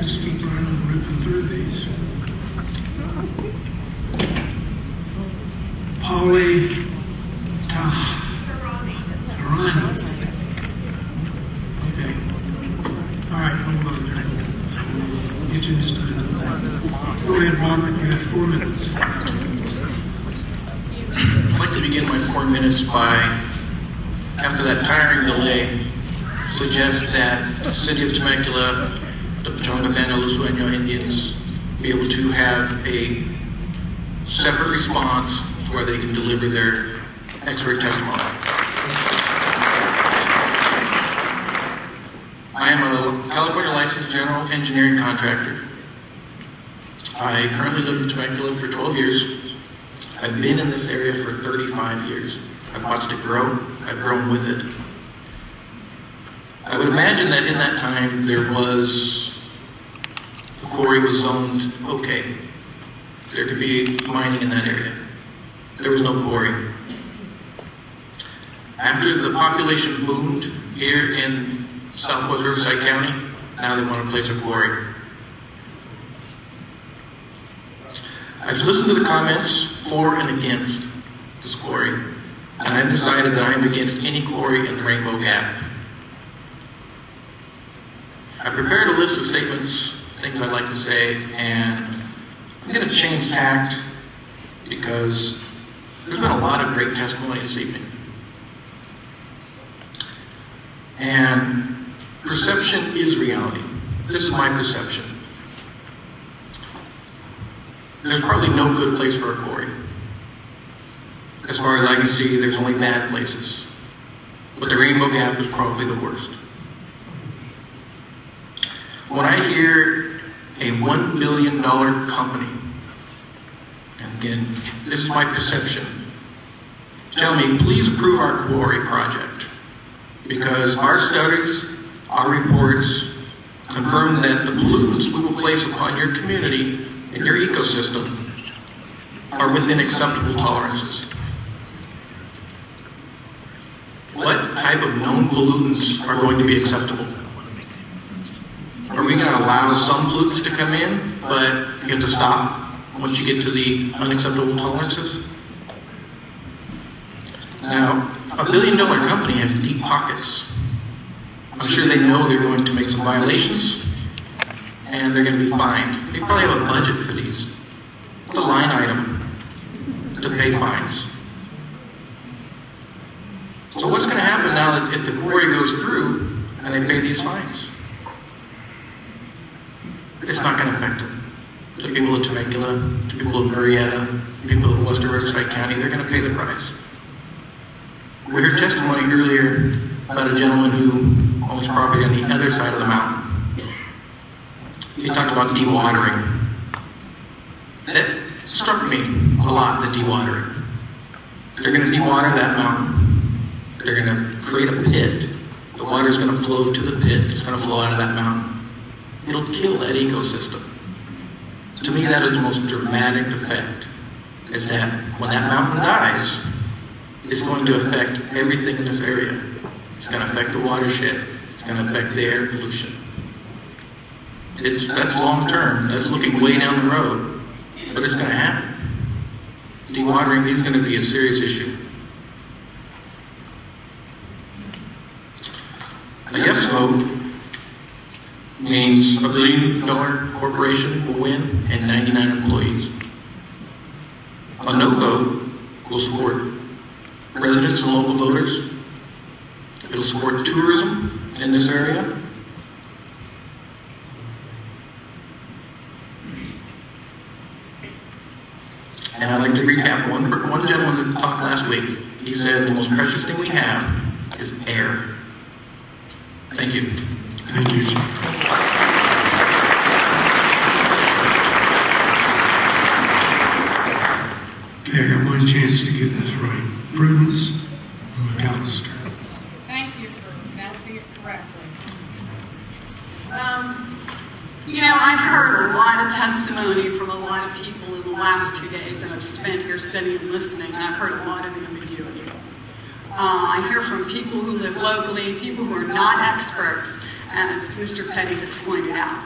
Just keep right on ripping through these. Polly Tarani. Okay. All right, hold on there. Get you this time. Go ahead, Robert. You have 4 minutes. I'd like to begin my 4 minutes by, after that tiring delay, suggest that the city of Temecula, the Pachanga-Mano Lusueño Indians, be able to have a separate response where they can deliver their expert testimony. I am a California licensed general engineering contractor. I currently live in Temecula for 12 years. I've been in this area for 35 years. I've watched it grow. I've grown with it. I would imagine that in that time the quarry was zoned okay. There could be mining in that area. There was no quarry. After the population boomed here in southwest Riverside County, now they want to place a quarry. I've listened to the comments for and against this quarry, and I've decided that I'm against any quarry in the Rainbow Gap. I prepared a list of statements, things I'd like to say, and I'm going to change tact because there's been a lot of great testimony this evening. And perception is reality. This is my perception. There's probably no good place for a quarry. As far as I can see, there's only bad places. But the Rainbow Gap is probably the worst. When I hear a $1 billion company, and again, this is my perception, tell me, please approve our quarry project, because our studies, our reports, confirm that the pollutants we will place upon your community and your ecosystem are within acceptable tolerances. What type of known pollutants are going to be acceptable? Are we going to allow some pollutants to come in, but you have to stop once you get to the unacceptable tolerances? Now, a $1 billion company has deep pockets. I'm sure they know they're going to make some violations, and they're going to be fined. They probably have a budget for these. It's a line item to pay fines. So what's going to happen now that if the quarry goes through and they pay these fines? It's not going to affect them. The people of Temecula, the people of Murrieta, the people of Western Riverside County, they're going to pay the price. We heard testimony earlier about a gentleman who owns property on the other side of the mountain. He talked about dewatering. That struck me a lot, the dewatering. They're going to dewater that mountain. They're going to create a pit. The water's going to flow to the pit. It's going to flow out of that mountain. It'll kill that ecosystem. To me, that is the most dramatic effect, is that when that mountain dies, it's going to affect everything in this area. It's going to affect the watershed. It's going to affect the air pollution. That's long term. That's looking way down the road. But it's going to happen. Dewatering is going to be a serious issue. A yes vote means a $1 billion corporation will win and 99 employees. A no vote will support residents and local voters. It will support tourism in this area. And I'd like to recap one gentleman that talked last week. He said the most precious thing we have is air. Thank you. Thank you. You know, I've heard a lot of testimony from a lot of people in the last 2 days that I've spent here sitting and listening, and I've heard a lot of ambiguity. I hear from people who live locally, people who are not experts, as Mr. Petty just pointed out.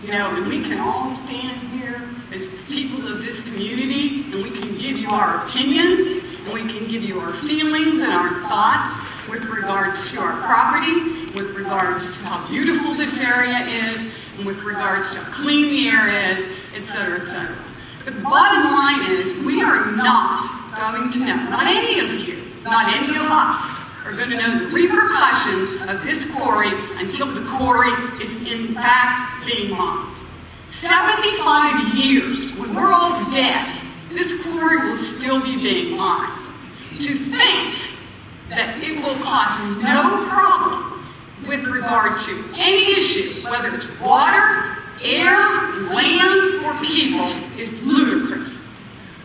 You know, and we can all stand here as people of this community, and we can give you our opinions, and we can give you our feelings and our thoughts with regards to our property, with regards to how beautiful this area is, and with regards to how clean the area is, et cetera, et cetera. But the bottom line is we are not going to know, not any of you, not any of us, are going to know the repercussions of this quarry until the quarry is in fact being mined. 75 years, when we're all dead, this quarry will still be being mined. To think that it will cause no problem with regard to any issue, whether it's water, air, land, or people, is ludicrous.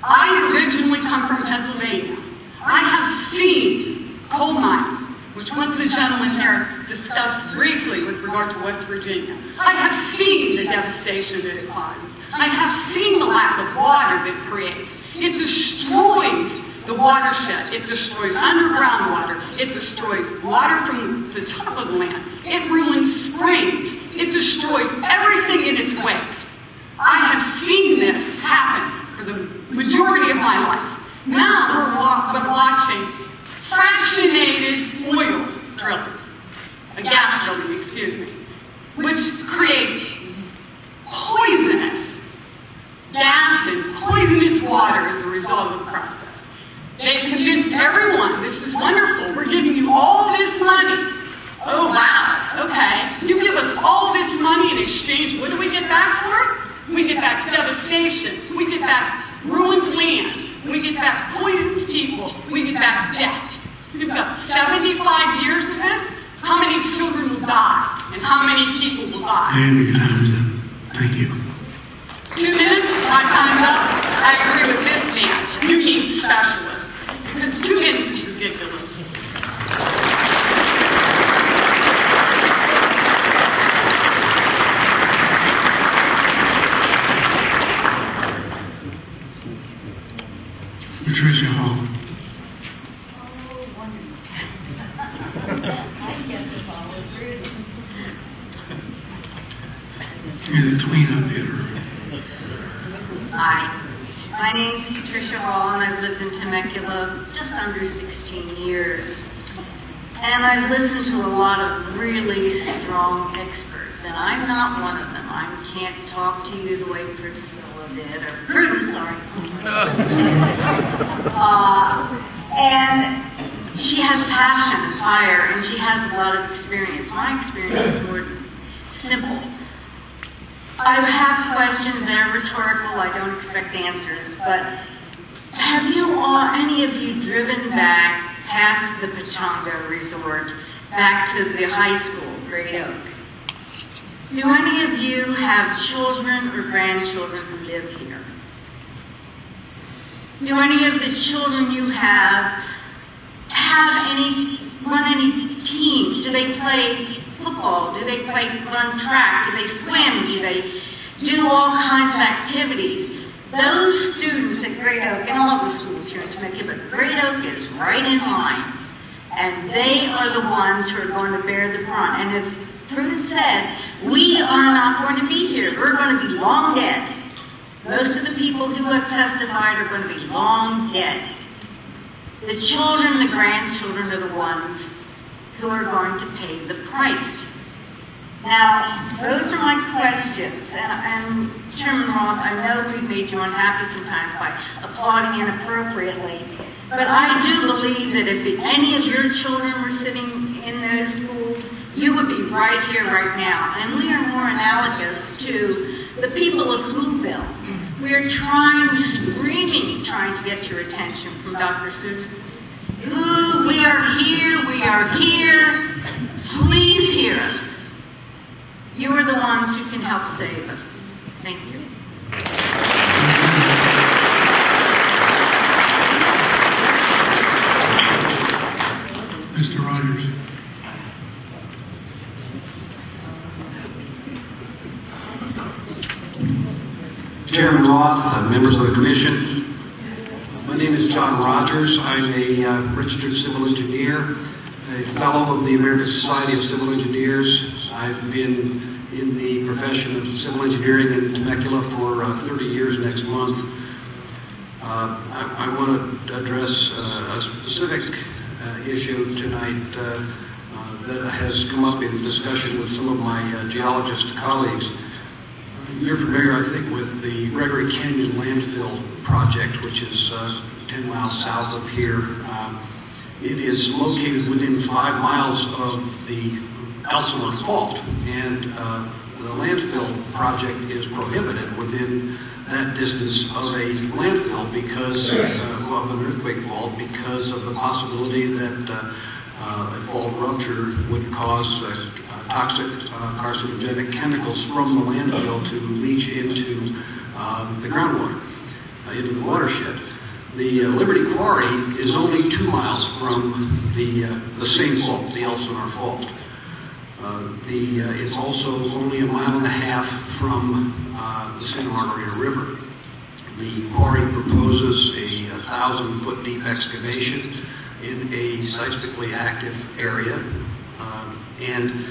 I originally come from Pennsylvania. I have seen coal mining, which one of the gentlemen here discussed briefly with regard to West Virginia. I have seen the devastation that it causes. I have seen the lack of water that it creates. It destroys the watershed. It destroys underground water. It destroys water from the top of the land. It ruins springs. It destroys everything in its wake. I have seen this happen for the majority of my life. Now we're watching fractionated oil drilling, gas drilling, excuse me, which creates poisonous gas and poisonous water as a result of the process. They convinced everyone, this is wonderful, we're giving you all this money. Oh wow, okay. You give us all this money in exchange, what do we get back for it? We get back devastation, we get back ruined land, we get back poisoned people, we get back death. You've got 75 years of this. How many children will die? And how many people will die? And your time's up. Thank you. 2 minutes? My time's up. I agree with this man. You need specialists. Because 2 minutes is ridiculous. Patricia Hall. You're the cleanup hitter. Hi, my name is Patricia Hall, and I've lived in Temecula just under 16 years. And I've listened to a lot of really strong experts, and I'm not one of them. I can't talk to you the way Priscilla did, or Prudence, sorry. And she has passion and fire, and she has a lot of experience. My experience is more simple. I have questions that are rhetorical. I don't expect answers, but have you all, any of you, driven back past the Pechanga Resort, back to the high school, Great Oak? Do any of you have children or grandchildren who live here? Do any of the children you have run any teams? Do they play football? Do they run track? Do they swim? Do they do all kinds of activities? Those students at Great Oak, and all the schools here in Temecula, but Great Oak is right in line. And they are the ones who are going to bear the brunt. And as Prudence said, we are not going to be here. We're going to be long dead. Most of the people who have testified are going to be long dead. The children, the grandchildren are the ones who are going to pay the price. Now, those are my questions. And Chairman Roth, I know we've made you unhappy sometimes by applauding inappropriately, but I do believe that if any of your children were sitting in those schools, you would be right here, right now. And we are more analogous to the people of Whoville. We are screaming, trying to get your attention from Dr. Seuss. Ooh, we are here. Please hear us. You are the ones who can help save us. Thank you. Mr. Rogers. Chairman Roth, members of the Commission. My name is John Rogers. I'm a registered civil engineer, a fellow of the American Society of Civil Engineers. I've been in the profession of civil engineering in Temecula for 30 years next month. I want to address a specific issue tonight that has come up in discussion with some of my geologist colleagues. You're familiar, I think, with the Gregory Canyon landfill project, which is 10 miles south of here. It is located within 5 miles of the Elsinore Fault, and the landfill project is prohibited within that distance of a landfill because of an earthquake fault, because of the possibility that a fault rupture would cause toxic carcinogenic chemicals from the landfill to leach into the groundwater, into the watershed. The Liberty Quarry is only 2 miles from the same fault, the Elsinore Fault. It's also only 1.5 miles from the Santa Margarita River. The quarry proposes a 1,000-foot deep excavation in a seismically active area. And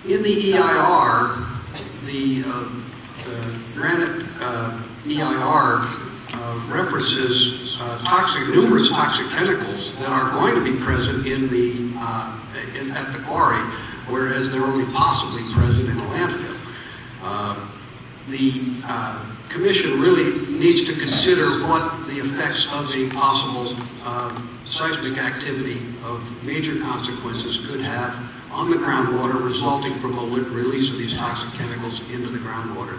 in the EIR, the granite EIR references numerous toxic chemicals that are going to be present at the quarry, whereas they're only possibly present in a landfill. The Commission really needs to consider what the effects of a possible seismic activity of major consequences could have on the groundwater resulting from a release of these toxic chemicals into the groundwater.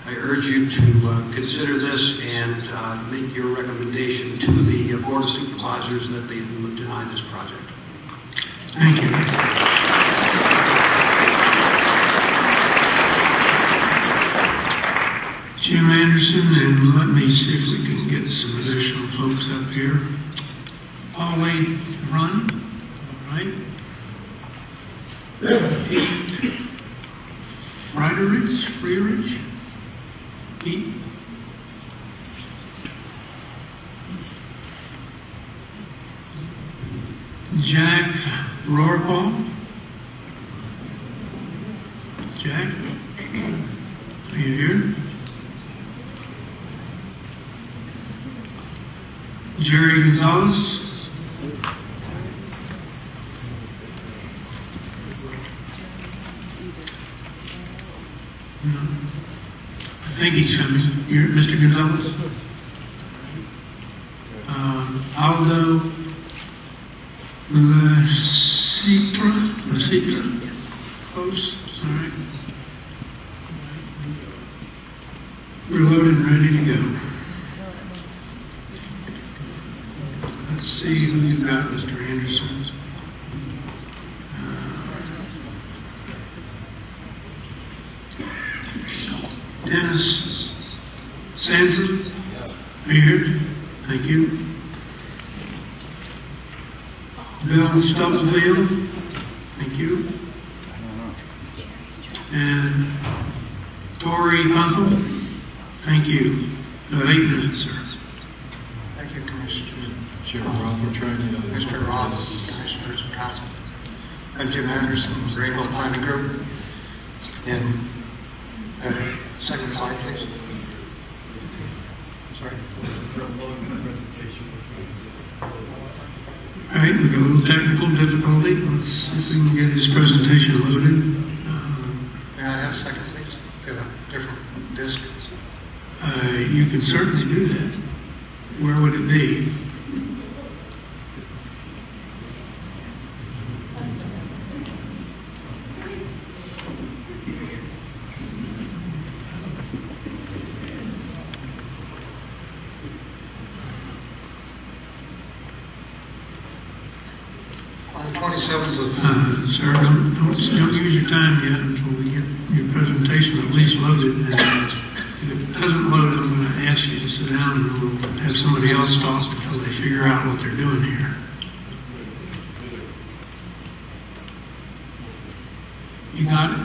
I urge you to consider this and make your recommendation to the Board of Supervisors that they deny this project. Thank you. Jim Anderson, and let me see if we can get some additional folks up here. Paulie Run, all right. Pete Friedrich, Pete. Jack Rohrbaugh. Jack, are you here? Jerry Gonzalez. No. I think he's coming. Here, Mr. Gonzalez. Aldo Lasitra. Yes. Close. All right. We're loaded and ready to go. Let's see who you've got, Mr. Anderson. Dennis Sandra, are you here? Thank you. Bill Stubblefield, thank you. And Tori Uncle, thank you. 8 minutes, sir. Thank you, Commissioner. Chairman Roth, we're trying to... Mr. Roth, Commissioners and Council. I'm Jim Anderson from the Greenville Planning Group. And second slide, please. Sorry. All right, we've got a little technical difficulty. Let's see if we can get his presentation loaded. May I have a second, please? Get a different disc. You can certainly do that. Where would it be? On the 27th of... Sir, don't use your time yet until we get your presentation at least loaded. And if it doesn't load, I'm going to ask you to sit down and we'll have somebody else talk until they figure out what they're doing here. You got it?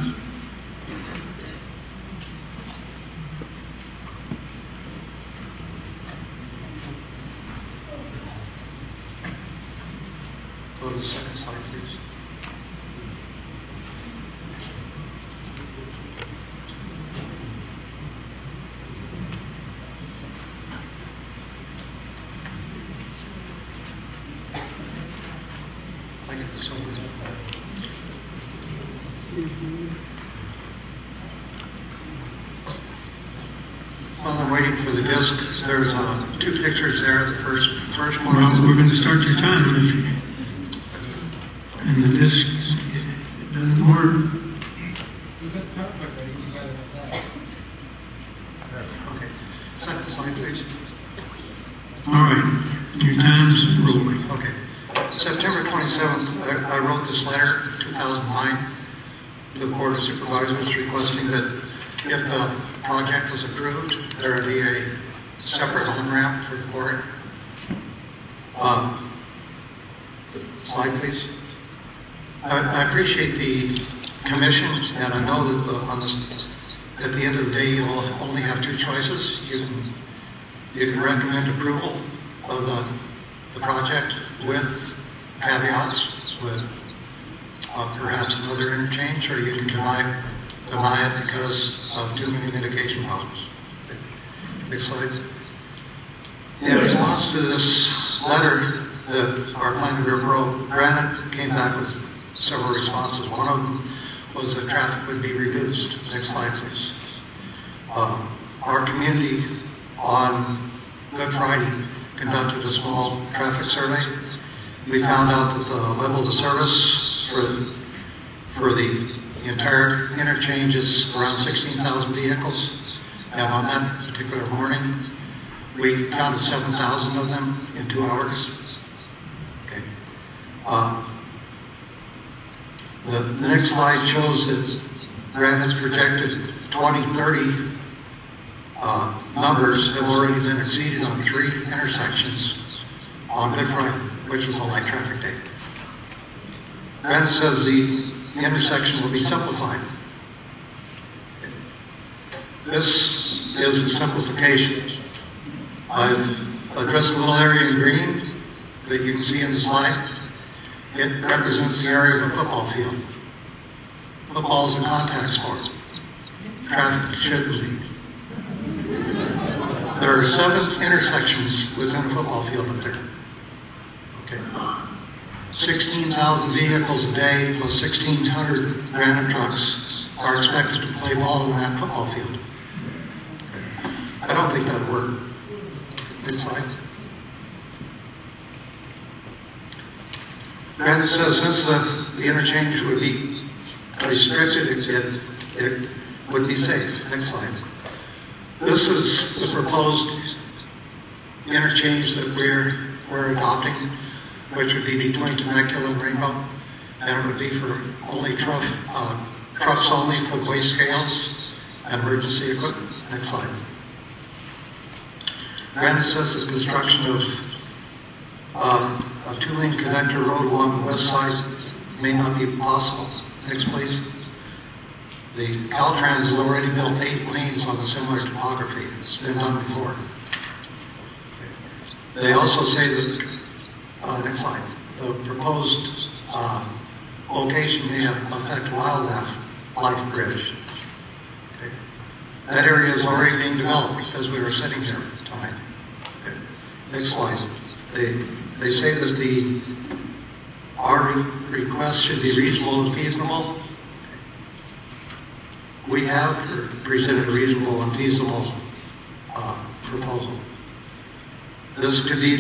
While I'm waiting for the disc, there's two pictures there. The first one. Well, we're going to start your time. And the disc doesn't work. Okay. Second slide, please. All right. Your time's rolling. Okay. September 27th, I wrote this letter in 2009 to the Board of Supervisors requesting that if the project was approved, there would be a separate on-ramp for the quarry. Slide, please. I appreciate the commission, and I know that at the end of the day, you will only have two choices. You can recommend approval of the project with caveats, with perhaps another interchange, or you can deny it because of too many mitigation problems. Next slide. In response to this letter, our planning bureau granted came back with several responses. One of them was that traffic would be reduced. Next slide, please. Our community on Good Friday conducted a small traffic survey. We found out that the level of service for the entire interchange is around 16,000 vehicles. And on that particular morning, we counted 7,000 of them in 2 hours. Okay. The next slide shows that Granite's projected 2030 numbers have already been exceeded on 3 intersections on Good Friday, which was a light traffic day. Granite says the intersection will be simplified. This is a simplification. I've addressed the little area in green that you can see in the slide. It represents the area of a football field. Football is a contact sport. Traffic should lead. There are 7 intersections within a football field up there. Okay. 16,000 vehicles a day plus 1,600 Granite trucks are expected to play ball in that football field. Okay. I don't think that would work. Next slide. Granite says since the interchange would be restricted, it would be safe. Next slide. This is the proposed interchange that we're adopting, which would be between Temecula and Rainbow, and it would be for only trucks only for waste scales and emergency equipment. Next slide. Granite says the construction of a 2-lane connector road along the west side may not be possible. Next, please. The Caltrans has already built 8 lanes on a similar topography. It's been done before. They also say that, next slide, the proposed location may affect wildlife bridge. Okay. That area is already being developed as we were sitting here tonight. Okay. Next slide. They say that our request should be reasonable and feasible. We have presented a reasonable and feasible proposal. This could be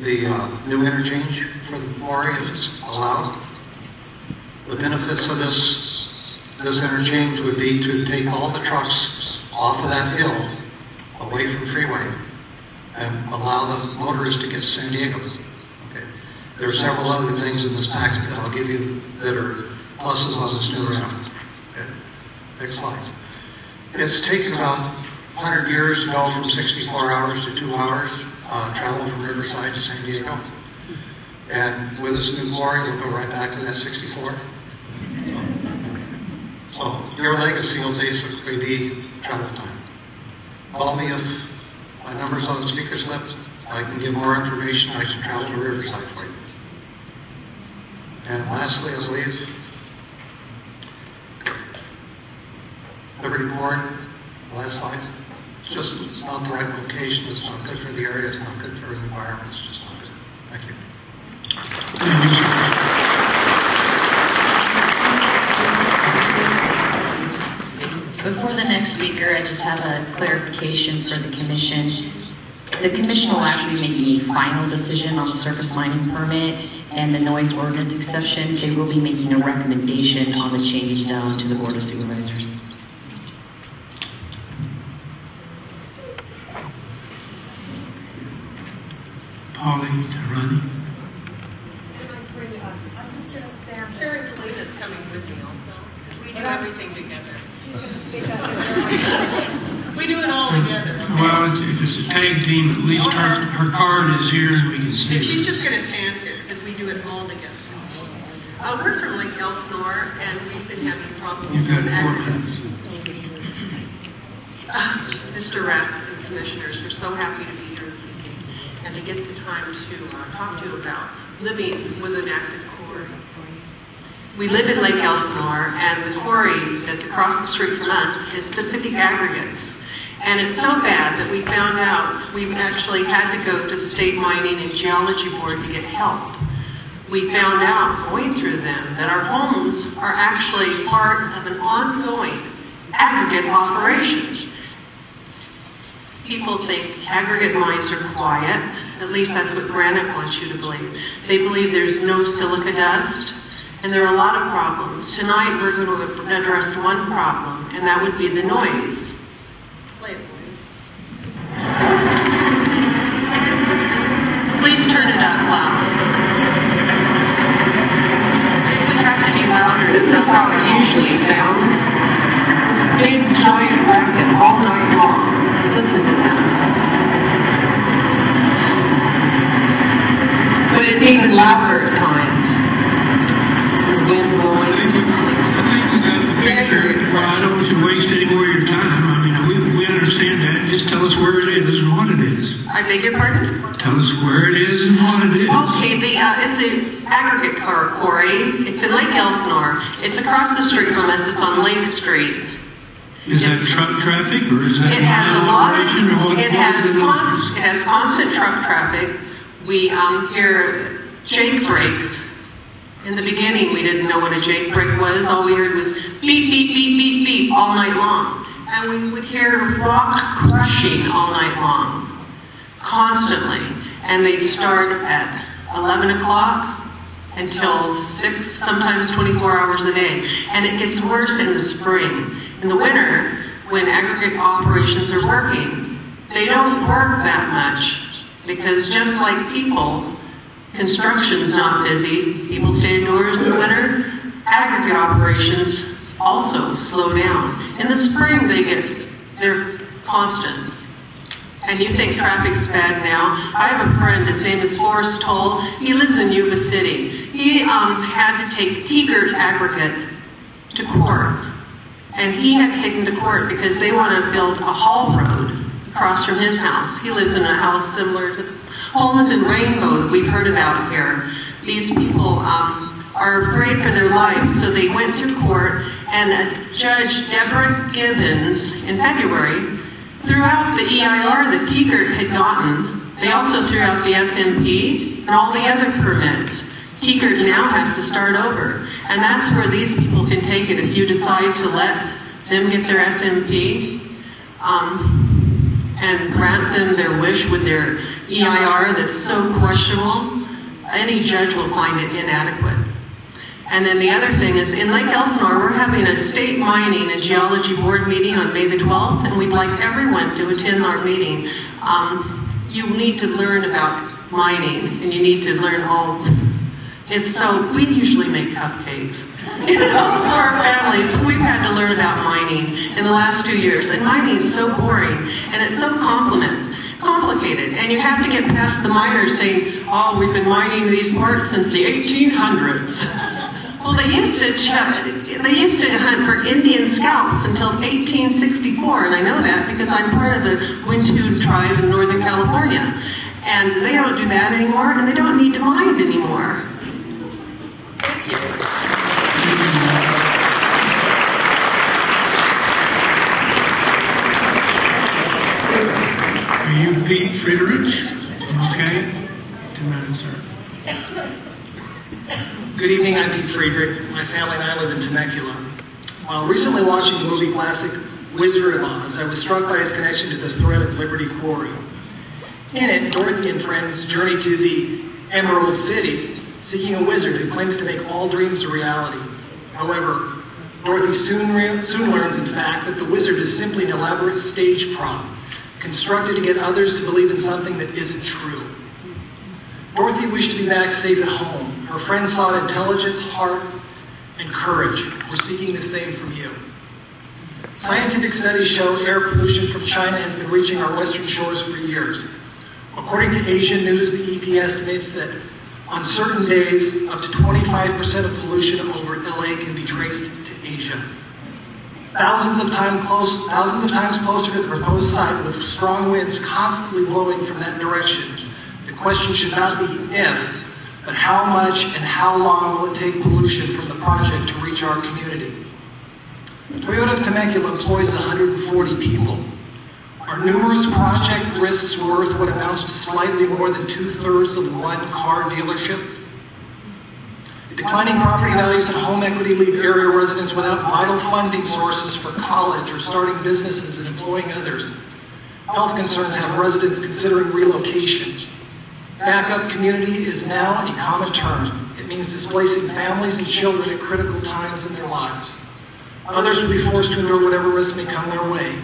the new interchange for the quarry if it's allowed. The benefits of this interchange would be to take all the trucks off of that hill away from the freeway and allow the motorists to get to San Diego. Okay. There are several other things in this packet that I'll give you that are pluses on this new route. Okay. Next slide. It's taken about 100 years to go from 64 hours to 2 hours travel from Riverside to San Diego. And with this new quarry, we'll go right back to that 64. So your legacy will basically be travel time. Call me if my number's on the speaker slip. I can give more information. I can travel to Riverside for you. And lastly, I believe, Liberty Quarry, last slide. It's just not the right location. It's not good for the area. It's not good for the environment. It's just not good. Thank you. Speaker, I just have a clarification for the Commission. The Commission will actually be making a final decision on the surface mining permit and the noise ordinance exception. They will be making a recommendation on the change zone to the Board of Supervisors. Polly, Ronnie. Carrie Polina's coming with me also. We do everything together. We do it all together. Well, if it's a tag team, at least her card is here and we can see And it. she's just going to stand here because we do it all together. We're from Lake Elsinore, and we've been having problems You've got with 4 agriculture. minutes. Mr. Rapp and commissioners, we're so happy to be here this evening and to get the time to talk to you about living with an active quarry. We live in Lake Elsinore, and the quarry that's across the street from us is Pacific Aggregates. And it's so bad that we found out we actually had to go to the State Mining and Geology Board to get help. We found out, going through them, that our homes are actually part of an ongoing aggregate operation. People think aggregate mines are quiet. At least that's what Granite wants you to believe. They believe there's no silica dust, and there are a lot of problems. Tonight we're going to address one problem, and that would be the noise. Please turn it up loud. It would have to be louder. This is how it usually sounds. This big giant racket all night long. Listen to that. But it's even louder at times. The wind blowing. I don't want you to waste any more of your time. I mean, we understand that. Just tell us where it is and what it is. I beg your pardon? Tell us where it is and what it is. Okay, it's an aggregate quarry. It's in Lake Elsinore. It's across the street from us. It's on Lake Street. Is that truck traffic or is that it has a lot of, it has constant truck traffic. We hear jake brakes. In the beginning, we didn't know what a jake brake was. All we heard was beep, beep, beep, beep, beep all night long. And we would hear rock crushing all night long, constantly. And they'd start at 11 o'clock until 6, sometimes 24 hours a day. And it gets worse in the spring. In the winter, when aggregate operations are working, they don't work that much because just like people, construction's not busy. People stay indoors in the winter. Aggregate operations also slow down. In the spring, they're constant. And you think traffic's bad now. I have a friend, his name is Forrest Toll. He lives in Yuba City. He had to take Teagert aggregate to court. And he had taken to court because they want to build a haul road across from his house. He lives in a house similar to homes in Rainbow that we've heard about here. These people are afraid for their lives, so they went to court, and Judge Deborah Givens in February threw out the EIR that Teagert had gotten. They also threw out the SMP and all the other permits. Teagert now has to start over, and that's where these people can take it if you decide to let them get their SMP and grant them their wish with their EIR that's so questionable. Any judge will find it inadequate. And then the other thing is, in Lake Elsinore, we're having a state mining and geology board meeting on May the 12th, and we'd like everyone to attend our meeting. You need to learn about mining, and you need to learn all. It's so, we usually make cupcakes. You know, for our families, we've had to learn about mining in the last 2 years, and mining is so boring, and it's so complicated, and you have to get past the miners saying, oh, we've been mining these parts since the 1800s. Well, they used to hunt for Indian scalps until 1864, and I know that because I'm part of the Wintu tribe in Northern California. And they don't do that anymore, and they don't need to mine anymore. Thank you. Are you Pete Friedrich? Okay. 2 minutes, sir. Good evening, I'm Pete Friedrich. My family and I live in Temecula. While recently watching the movie classic Wizard of Oz. I was struck by his connection to the threat of Liberty Quarry. In it, Dorothy and friends journey to the Emerald City, seeking a wizard who claims to make all dreams a reality. However, Dorothy soon learns, in fact, that the wizard is simply an elaborate stage prop, constructed to get others to believe in something that isn't true. Dorothy wished to be back safe at home. Her friends sought intelligence, heart, and courage. We're seeking the same from you. Scientific studies show air pollution from China has been reaching our western shores for years. According to Asian News, the EP estimates that on certain days, up to 25% of pollution over LA can be traced to Asia. Thousands of times closer to the proposed site, with strong winds constantly blowing from that direction. The question should not be if, but how much and how long will it take pollution from the project to reach our community? Toyota of Temecula employs 140 people. Are numerous project risks worth what amounts to slightly more than 2/3 of one car dealership? Declining property values and home equity leave area residents without vital funding sources for college or starting businesses and employing others. Health concerns have residents considering relocation. Backup community is now a common term. It means displacing families and children at critical times in their lives. Others will be forced to endure whatever risks may come their way.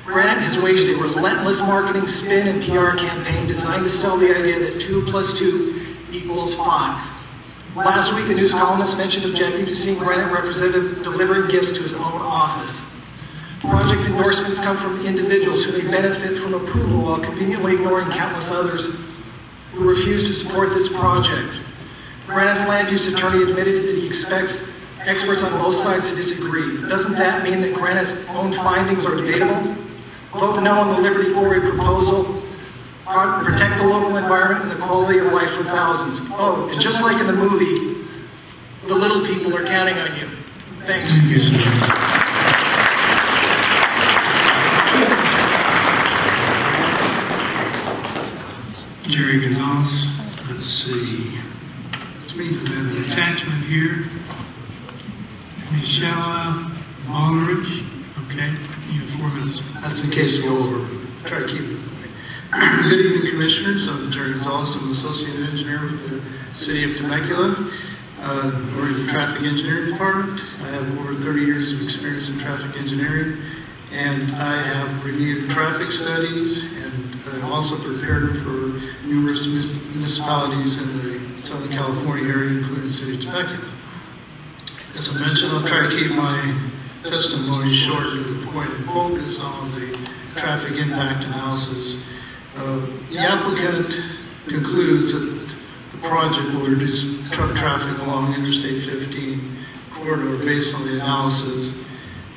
Granite has waged a relentless marketing spin and PR campaign designed to sell the idea that 2 + 2 = 5. Last week, a news columnist mentioned objecting to seeing Granite representative delivering gifts to his own office. Project endorsements come from individuals who may benefit from approval while conveniently ignoring countless others who refuse to support this project. Granite's land use attorney admitted that he expects experts on both sides to disagree. Doesn't that mean that Granite's own findings are debatable? Vote no on the Liberty Quarry proposal. Protect the local environment and the quality of life for thousands. Oh, and just like in the movie, the little people are counting on you. Thanks. Thank you, sir. Jerry Gonzalez. Let's see. We have an attachment here. Michelle Balleridge. Okay, you have 4 minutes. That's in case we go over. Try to keep it. Good evening, Commissioners. I'm Jerry Gonzalez. I'm an Associate Engineer with the City of Temecula, or the Traffic Engineering Department. I have over 30 years of experience in traffic engineering, and I have reviewed traffic studies and also prepared for numerous municipalities in the Southern California area, including the City of Temecula. As I mentioned, I'll try to keep my testimony short to the point and focus on the traffic impact analysis. The applicant concludes that the project will reduce truck traffic along Interstate 15 corridor based on the analysis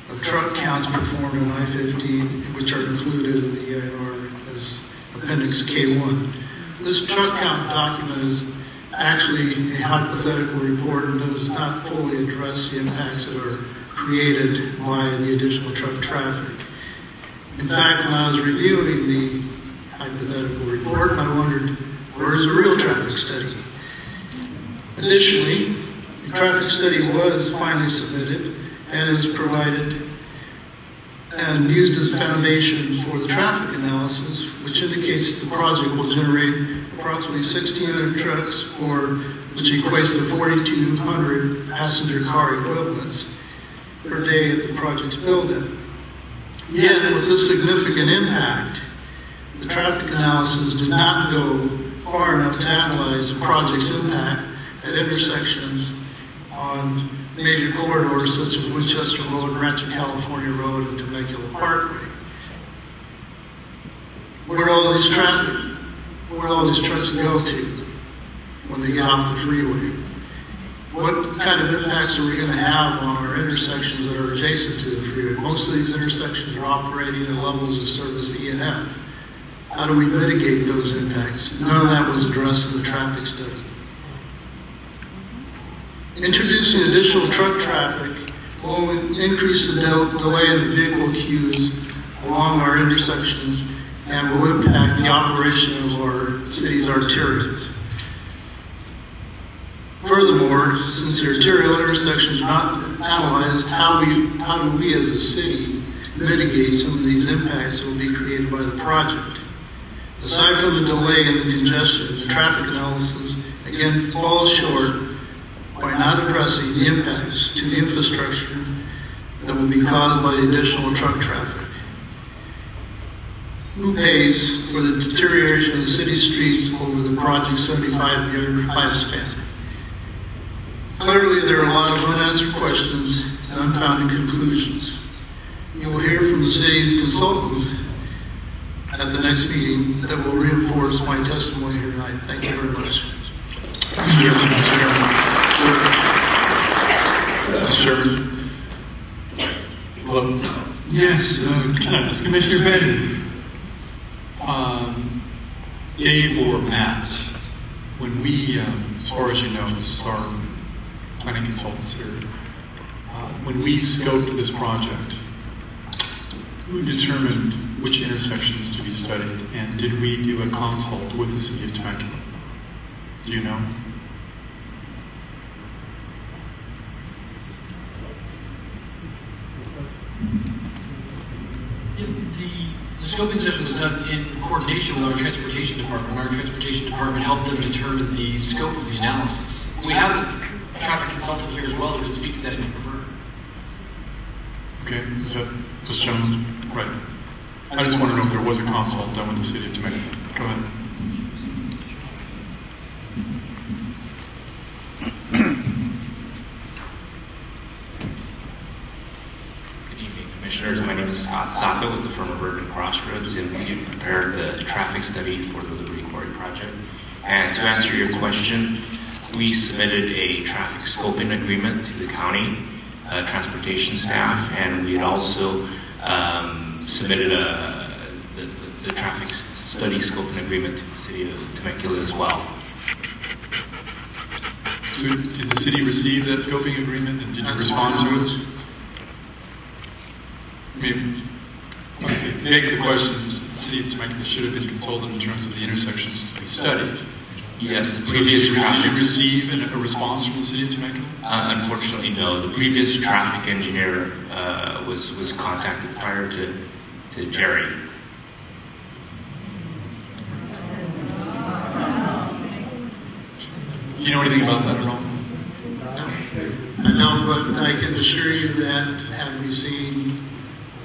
of truck counts performed on I-15, which are included in the EIR as Appendix K1. This truck count document is actually a hypothetical report and does not fully address the impacts that are created by the additional truck traffic. In fact, when I was reviewing the hypothetical report, I wondered, where is the real traffic study? Additionally, the traffic study was finally submitted and is provided and used as a foundation for the traffic analysis, which indicates that the project will generate approximately 1,600 trucks, which equates to 4,200 passenger car equivalents per day at the project's build-out. Yet, with this significant impact, the traffic analysis did not go far enough to analyze the project's impact at intersections on major corridors such as Winchester Road, Rancho California Road, and Temecula Parkway. Where all this trucks go to when they get off the freeway? What kind of impacts are we going to have on our intersections that are adjacent to the freeway? Most of these intersections are operating at levels of service E and F. How do we mitigate those impacts? None of that was addressed in the traffic study. Introducing additional truck traffic will increase the delay in the vehicle queues along our intersections and will impact the operation of our city's arterials. Furthermore, since the arterial intersections are not analyzed, how do we as a city mitigate some of these impacts that will be created by the project. Aside from the delay and the congestion, the traffic analysis again falls short by not addressing the impacts to the infrastructure that will be caused by the additional truck traffic. Who pays for the deterioration of city streets over the project's 75-year lifespan? Clearly, there are a lot of unanswered questions and unfounded conclusions. You will hear from the city's consultant at the next meeting that will reinforce my testimony here tonight. Thank you very much. Mr. Chairman. Hello. Yes, Commissioner Betty. Dave or Matt, when we, as far as you know, it's our planning consultants here, when we scoped this project, who determined which intersections to be studied, and did we do a consult with the city of Temecula? Do you know? The scoping session was done in coordination with our transportation department. Our transportation department helped them determine the scope of the analysis. We have a traffic consultant here as well who can speak to that if you prefer. Okay, is that this gentleman? Right. I just want to know if there was a consult done with the city of Temecula. Go ahead. Commissioners, my name is Scott Sato with the firm of Urban Crossroads, and we prepared the traffic study for the Liberty Quarry project. And to answer your question, we submitted a traffic scoping agreement to the county transportation staff, and we had also submitted the traffic study scoping agreement to the city of Temecula as well. So did the city receive that scoping agreement, and did you respond to it? I mean, it begs the question, the city of Temecula should have been consulted in terms of the intersections to be studied. Yes, the previous traffic... Did you receive a response from the city of Temecula? Unfortunately, no. The previous traffic engineer was contacted prior to Jerry. Do you know anything about that at all? I know, but I can assure you that had we seen,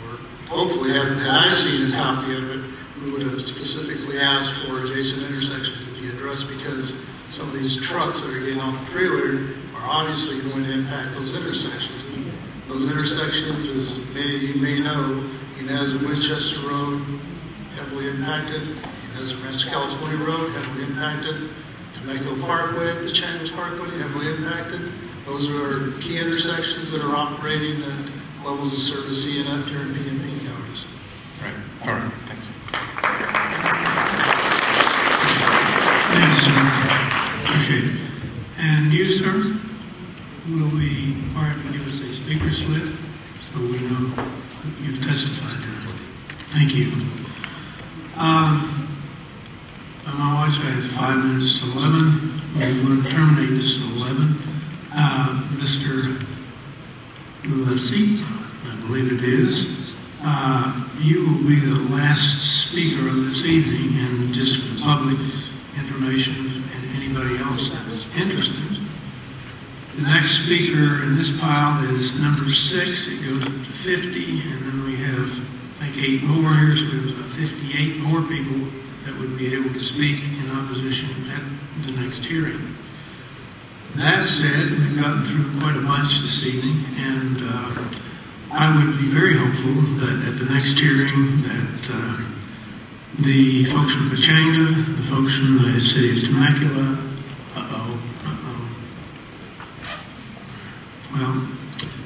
or hopefully had I seen a copy of it, we would have specifically asked for adjacent intersections to be addressed, because some of these trucks that are getting off the trailer are obviously going to impact those intersections. Those intersections, as many of you may know, as Winchester Road, heavily impacted, as Rancho California Road, heavily impacted, Temecula Parkway, the Channels Parkway, heavily impacted. Those are key intersections that are operating at levels of service C and F during P&P hours. Right. All right. Thanks. Thanks, sir. Appreciate it. And you, sir, will be required to give us a speaker slip so we know you've testified tonight. Thank you. My wife's had 5 minutes to 11. We're going to terminate this at 11. Mr. Lassie, I believe it is, you will be the last speaker of this evening, and just for the public information and anybody else that is interested. The next speaker in this pile is number 6. It goes up to 50, and then we have, I think, 8 more here, so we have about 58 more people that would be able to speak in opposition at the next hearing. That said, we've gotten through quite a bunch this evening, and I would be very hopeful that at the next hearing that the folks from Pachanga, the folks from the city of Temecula, well,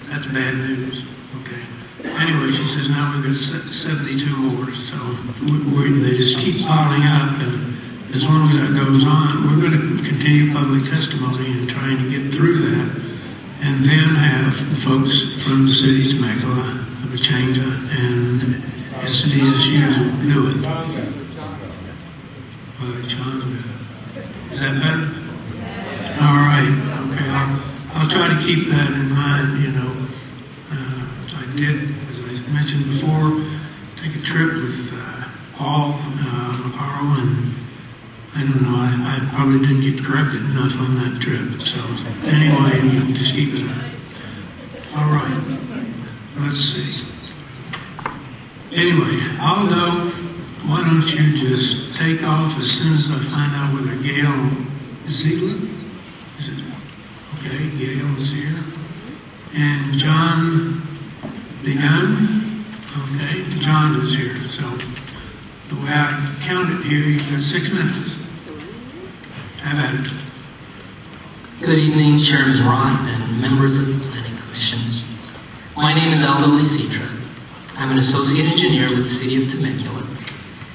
that's bad news. Okay. Anyway, she says now we've got 72 more, so they just keep piling up, and as long as that goes on, we're going to continue public testimony and trying to get through that, and then have the folks from the city of Temecula, Pachanga, and city as usual do it. Is that better? All right. Okay. I'll try to keep that in mind, I did, as I mentioned before, take a trip with Paul Macaro, and I don't know, I probably didn't get corrected enough on that trip. So anyway, you can just keep it. All right. Let's see. Anyway, Aldo, why don't you just take off as soon as I find out whether Gail Ziegler, is it? Okay, Gail is here. And John Begun, okay, John is here. So the way I count it here, you've got 6 minutes. Have at it. Good evening, Chairman Roth and members of the Planning Commission. My name is Aldo Isidra. I'm an associate engineer with the City of Temecula,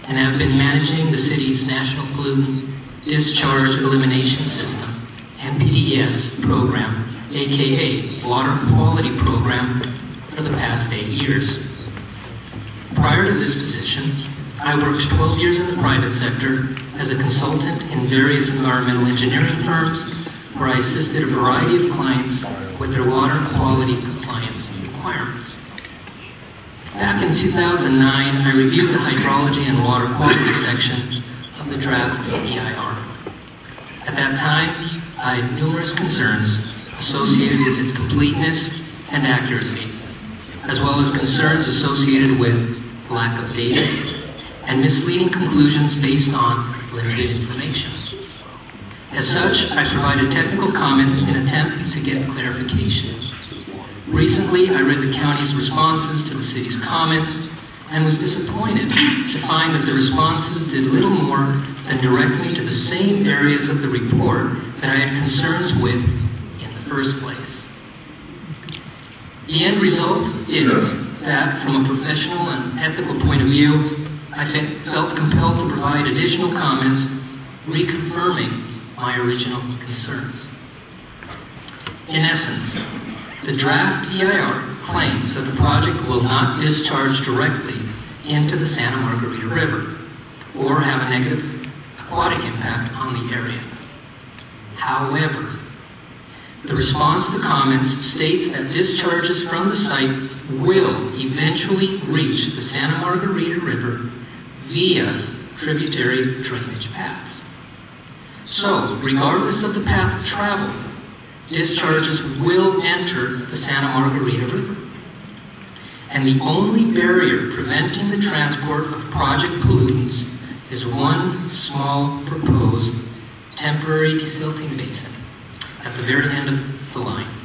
and have been managing the city's National Pollutant Discharge Elimination System, NPDES program, aka Water Quality Program, for the past 8 years. Prior to this position, I worked 12 years in the private sector as a consultant in various environmental engineering firms, where I assisted a variety of clients with their water quality compliance requirements. Back in 2009, I reviewed the hydrology and water quality section of the draft EIR. At that time, I had numerous concerns associated with its completeness and accuracy, as well as concerns associated with lack of data and misleading conclusions based on limited information. As such, I provided technical comments in an attempt to get clarification. Recently, I read the county's responses to the city's comments and was disappointed to find that the responses did little more than direct me to the same areas of the report that I had concerns with in the first place. The end result is that, from a professional and ethical point of view, I felt compelled to provide additional comments reconfirming my original concerns. In essence, the draft EIR claims that the project will not discharge directly into the Santa Margarita River or have a negative aquatic impact on the area. However, the response to comments states that discharges from the site will eventually reach the Santa Margarita River via tributary drainage paths. So, regardless of the path of travel, discharges will enter the Santa Margarita River. And the only barrier preventing the transport of project pollutants is one small proposed temporary desilting basin at the very end of the line.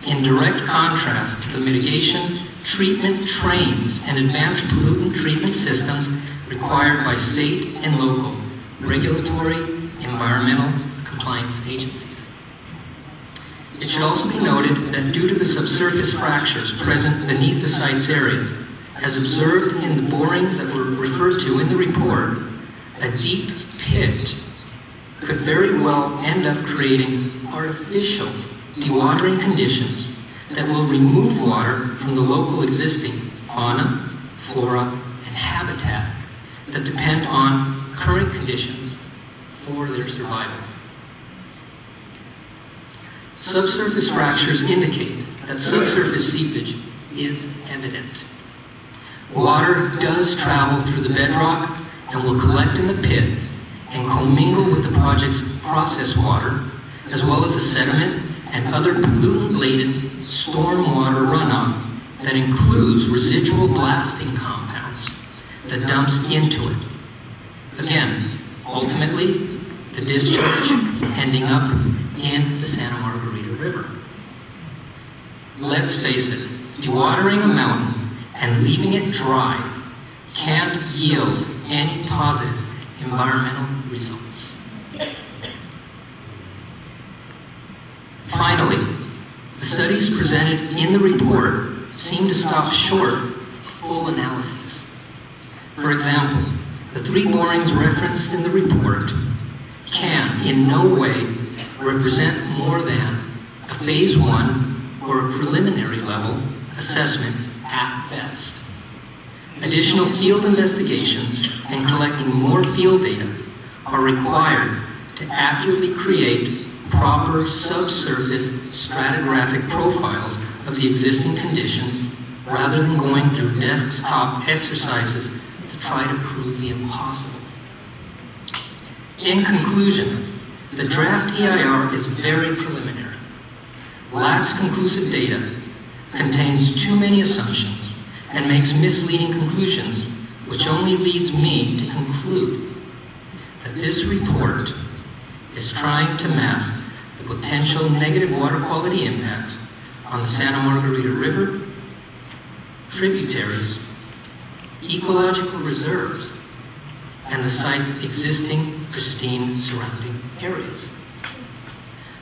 In direct contrast to the mitigation, treatment trains, and advanced pollutant treatment systems required by state and local regulatory environmental compliance agencies. It should also be noted that due to the subsurface fractures present beneath the site's areas, as observed in the borings that were referred to in the report, a deep pit could very well end up creating artificial dewatering conditions that will remove water from the local existing fauna, flora, and habitat that depend on current conditions for their survival. Subsurface fractures indicate that subsurface seepage is evident. Water does travel through the bedrock and will collect in the pit and commingle with the project's process water, as well as the sediment and other pollutant-laden stormwater runoff that includes residual blasting compounds that dumps into it. Again, ultimately, the discharge ending up in the Santa Margarita River. Let's face it, dewatering a mountain and leaving it dry can't yield any positive environmental results. Finally, the studies presented in the report seem to stop short of full analysis. For example, the 3 borings referenced in the report can in no way represent more than a phase 1 or a preliminary level assessment at best. Additional field investigations and collecting more field data are required to accurately create proper subsurface stratigraphic profiles of the existing conditions rather than going through desktop exercises to try to prove the impossible. In conclusion, the draft EIR is very preliminary, lacks conclusive data, contains too many assumptions, and makes misleading conclusions, which only leads me to conclude that this report is trying to mask the potential negative water quality impacts on the Santa Margarita River, tributaries, ecological reserves, and the site's existing pristine surrounding areas.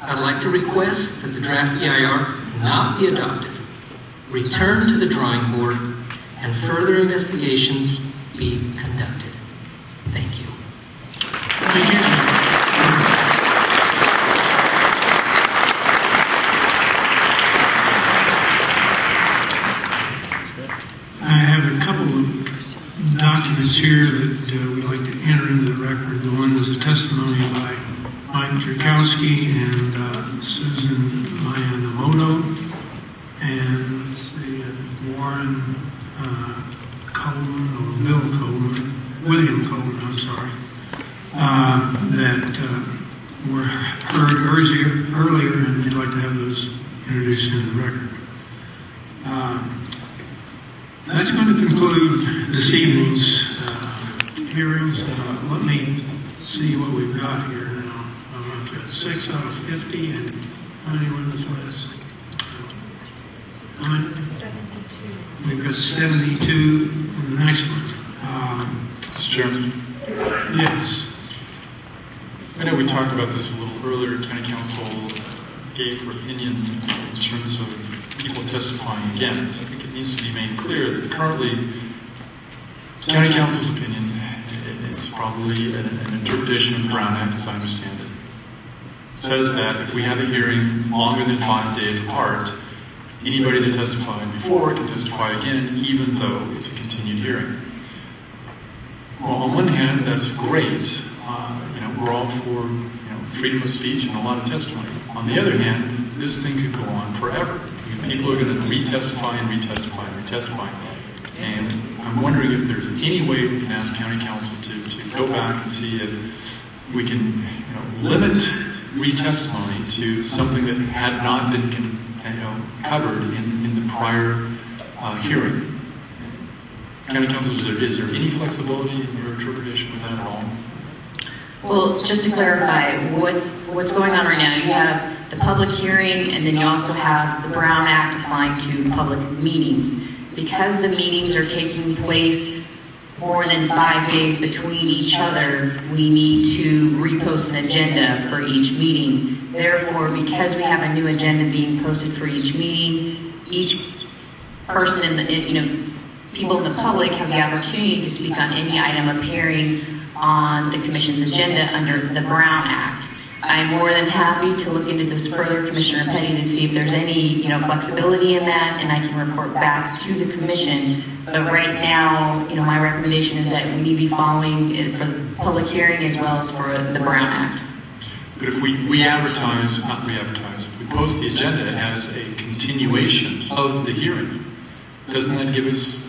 I'd like to request that the draft EIR not be adopted, return to the drawing board, and further investigations be conducted. Thank you. Thank you. I have a couple of documents here that we'd like to enter into the record. The one is a testimony by Mike Jerkowski and Susan Miyamoto, and let's see, Warren Coleman, or William Coleman, I'm sorry, that were heard earlier, and we'd like to have those introduced in the record. That's going to conclude this evening's hearings. Let me see what we've got here now. I've got 6 out of 50, and how many were this list? We've got 72 on the next one. Mr. Chairman. Yes. I know we talked about this a little earlier. County Council gave her opinion in terms of people testifying again. I think it needs to be made clear that currently, County Council's opinion is probably an interpretation of the Brown Act, as I understand it. It says that if we have a hearing longer than 5 days apart, anybody that testified before can testify again, even though it's a continued hearing. Well, on one hand, that's great. We're all for freedom of speech and a lot of testimony. On the other hand, this thing could go on forever. People are going to retestify and retestify and retestify. And I'm wondering if there's any way we can ask County Council to go back and see if we can limit retestimony to something that had not been covered in the prior hearing. County Council, is there any flexibility in your interpretation with that at all? Well, just to clarify, what's going on right now, you have the public hearing, and then you also have the Brown Act applying to public meetings. Because the meetings are taking place more than 5 days between each other, we need to repost an agenda for each meeting. Therefore, because we have a new agenda being posted for each meeting, each person people in the public have the opportunity to speak on any item appearing on the Commission's agenda under the Brown Act. I'm more than happy to look into this further, Commissioner Petty, to see if there's any, flexibility in that, and I can report back to the Commission. But right now, my recommendation is that we need to be following it for the public hearing as well as for the Brown Act. But if we if we post the agenda as a continuation of the hearing, doesn't that give us,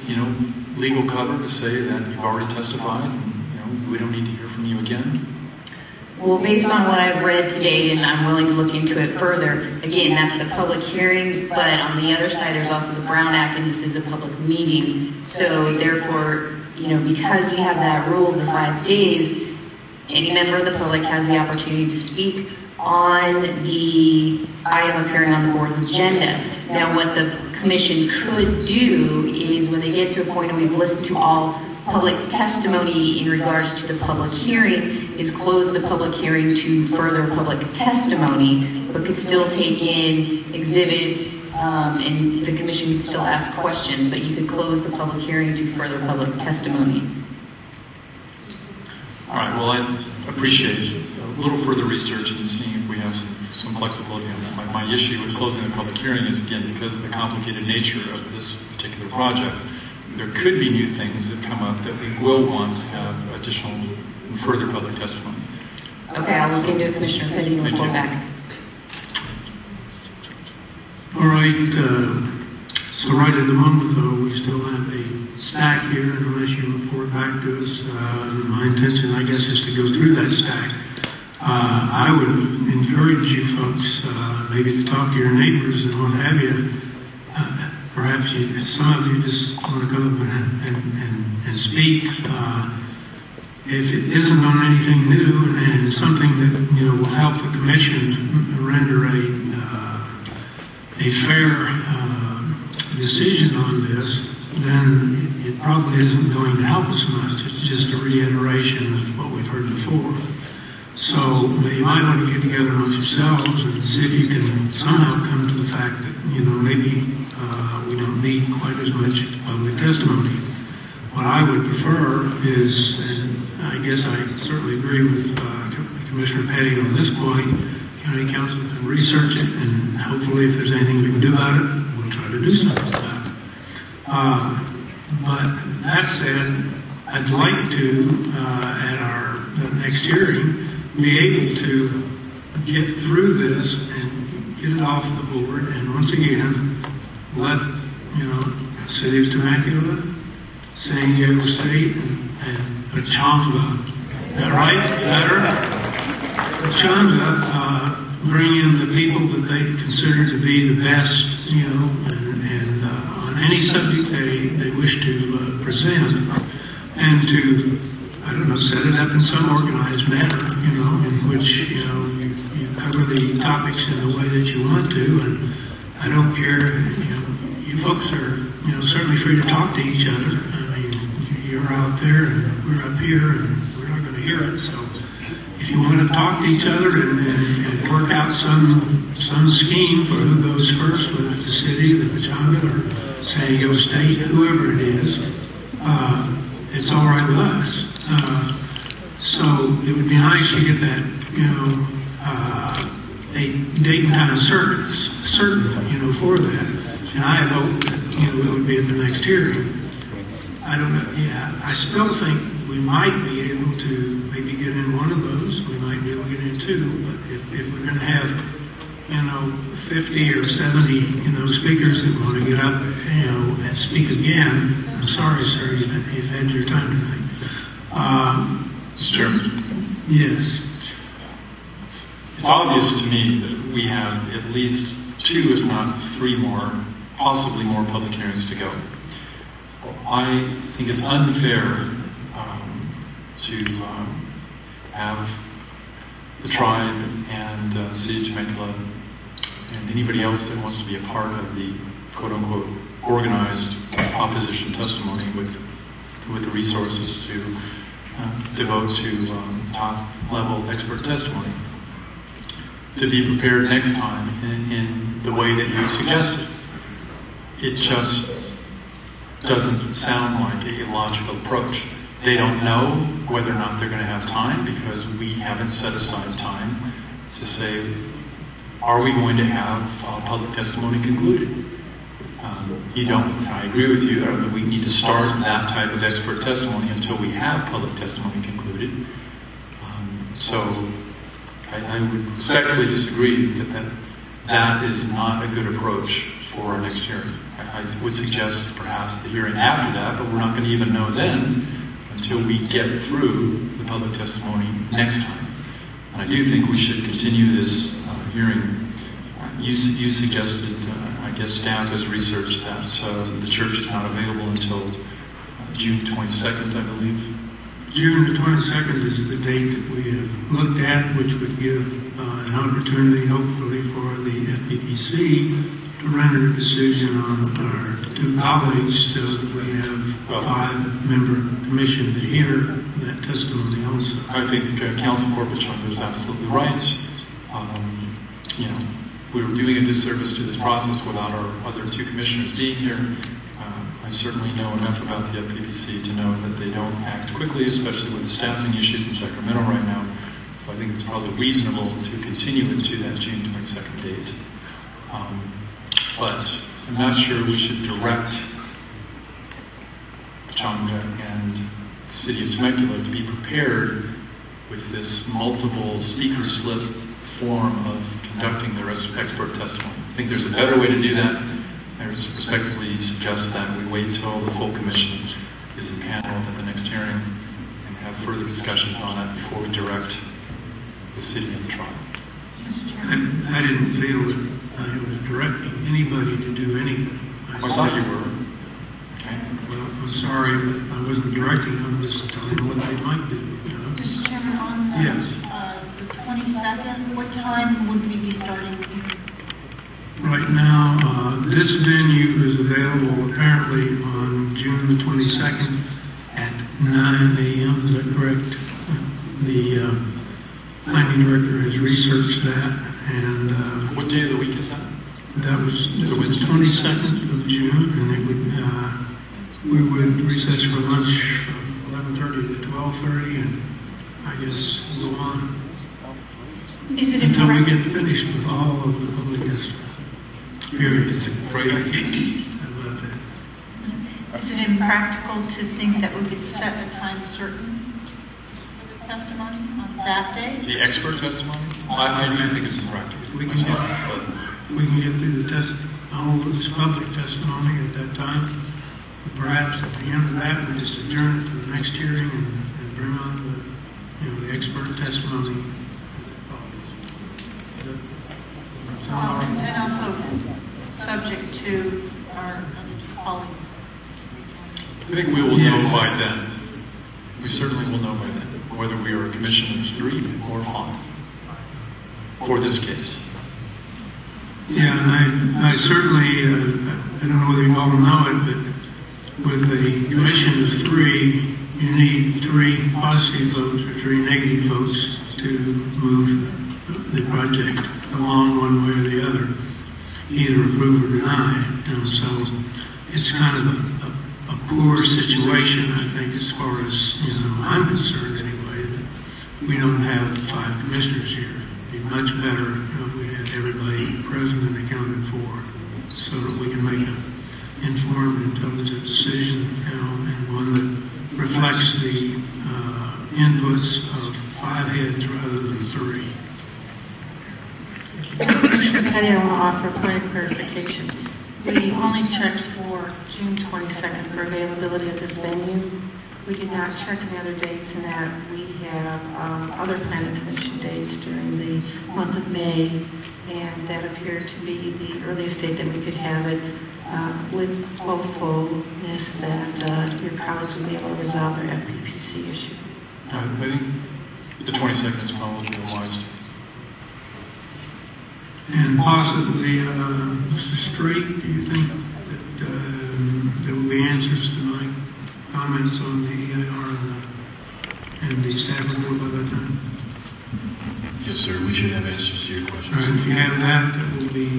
legal cover to say that you've already testified and, we don't need to hear from you again? Well, based on what I've read today, and I'm willing to look into it further, again, that's the public hearing, but on the other side, there's also the Brown Act, and this is a public meeting. So therefore, because we have that rule of the 5 days, any member of the public has the opportunity to speak on the item appearing on the board's agenda. Now, what the Commission could do is when they get to a point where we've listened to all public testimony in regards to the public hearing, is close the public hearing to further public testimony, but could still take in exhibits, and the Commission could still ask questions, but you could close the public hearing to further public testimony. All right, well, I appreciate a little further research and seeing if we have some flexibility on that. My issue with closing the public hearing is, again, because of the complicated nature of this particular project, there could be new things that come up that we will want to have additional further public testimony. Okay, I'll look into it, Commissioner Petty, and report back. All right, so right at the moment, though, we still have a stack here, and unless you report back to us, my intention, I guess, is to go through that stack. I would encourage you folks maybe to talk to your neighbors and what have you. Perhaps some of you just want to come up and speak. If it isn't on anything new and something that will help the commission render a fair decision on this, then it probably isn't going to help us much. It's just a reiteration of what we've heard before. So you might want to get together amongst yourselves and see if you can somehow come to the fact that maybe we don't need quite as much public testimony. What I would prefer is, and I guess I certainly agree with Commissioner Petty on this point, County Council can research it, and hopefully if there's anything we can do about it, we'll try to do something about it. But that said, I'd like to, at our next hearing, be able to get through this and get it off the board, and once again, let, City of Temecula, San Diego State, and Pachanga, is that right? Better? Pachanga, bring in the people that they consider to be the best, and on any subject they wish to present, and to, set it up in some organized manner, in which, you cover the topics in the way that you want to, and I don't care, you folks are, certainly free to talk to each other. I mean, you're out there and we're up here and we're not going to hear it, so if you want to talk to each other and work out some scheme for who goes first, whether it's the city, the Pachanga, or San Diego State, whoever it is, it's all right with us. So it would be nice to get that, a date and time certain, for that. And I hope that, it would be at the next hearing. I don't know, I still think we might be able to maybe get in one of those. We might be able to get in two, but if we're going to have, 50 or 70, speakers that want to get up, and speak again, I'm sorry, sir, you've had your time tonight. Mr. Chairman. Yes. It's obvious to me that we have at least 2, if not 3 more, possibly more public hearings to go. I think it's unfair to have the tribe and City of Temecula and anybody else that wants to be a part of the quote-unquote organized opposition testimony with the resources to devote to top-level expert testimony, to be prepared next time in the way that you suggested. It just doesn't sound like a logical approach. They don't know whether or not they're going to have time because we haven't set aside time to say, are we going to have public testimony concluded? You don't. I agree with you that we need to start that type of expert testimony until we have public testimony concluded. So I would respectfully disagree that is not a good approach for our next hearing. I would suggest perhaps the hearing after that, but we're not going to even know then until we get through the public testimony next time. And I do think we should continue this hearing. You suggested, I guess staff has researched that the church is not available until June 22nd, I believe. June the 22nd is the date that we have looked at, which would give an opportunity, hopefully, for the FPPC to render a decision on our 2 colleagues, so that we have a 5-member commission to hear that testimony also. I think Council Pachanga is absolutely right. We're doing a disservice to this process without our other 2 commissioners being here. I certainly know enough about the FPPC to know that they don't act quickly, especially with staffing issues in Sacramento right now. So I think it's probably reasonable to continue it to that June 22nd date. But I'm not sure we should direct Pachanga and the City of Temecula to be prepared with this multiple speaker slip form of conducting their expert testimony. I think there's a better way to do that. I respectfully suggest that we wait till the full commission is impaneled at the next hearing and have further discussions on it before we direct the city in the trial. I didn't feel that I was directing anybody to do anything. I thought you were. Okay. Well, I'm sorry, but I wasn't directing them, just telling them what they might do. You know? Mr. Chairman, on the 22nd, what time would we be starting? Right now, this venue is available apparently on June the 22nd at 9 a.m. Is that correct? The planning director has researched that, and what day of the week is that? That was the 22nd of June, and it would we would recess for lunch from 11:30 to 12:30, and I guess go on until we get finished with all of the public testimony. It's a great idea. I love that. Is it impractical to think that we could set a time certain for the testimony on that day? The expert testimony? I do think it's impractical. We can get through the all of this public testimony at that time. Perhaps at the end of that, we just adjourn it to the next hearing and bring on the expert testimony. And also subject to our colleagues. I think we will know by then. We certainly will know by then whether we are a commission of 3 or 5 for this case. Yeah, and I certainly, I don't know whether you all know it, but with the commission of 3, you need 3 positive votes or 3 negative votes to move the project along one way or the other, either approve or deny. And so it's kind of a poor situation, I think, as far as I'm concerned anyway, that we don't have 5 commissioners here. It'd be much better if we had everybody present and accounted for, so that we can make an informed, intelligent decision, and one that reflects the inputs of 5 heads rather than 3. Patty, I want to offer a point of clarification. We only checked for June 22nd for availability at this venue. We did not check any other dates in that we have other planning commission dates during the month of May, and that appeared to be the earliest date that we could have it with hopefulness that your colleagues will be able to resolve their FPPC issue. I think the 22nd is probably wise. And possibly, Mr. Strait, do you think that there will be answers to my comments on the EIR and the staff report by that time? Yes, sir. We should have answers to your questions. All right, if you have that will be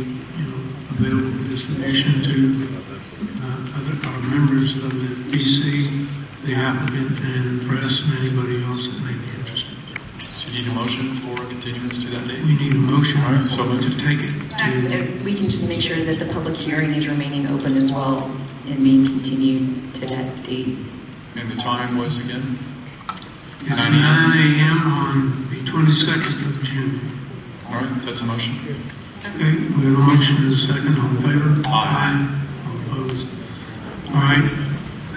available for distribution to our members of the PC, the applicant, and the press, and anybody else that may be interested. So you need a motion for a continuance to that date? We need a motion so to take it. We can just make sure that the public hearing is remaining open as well and being continued to that date. And the time was again? It's 9 a.m. on the 22nd of June. All right, that's a motion. Okay, we have a motion and a second. All in favor? Aye. All opposed? All right.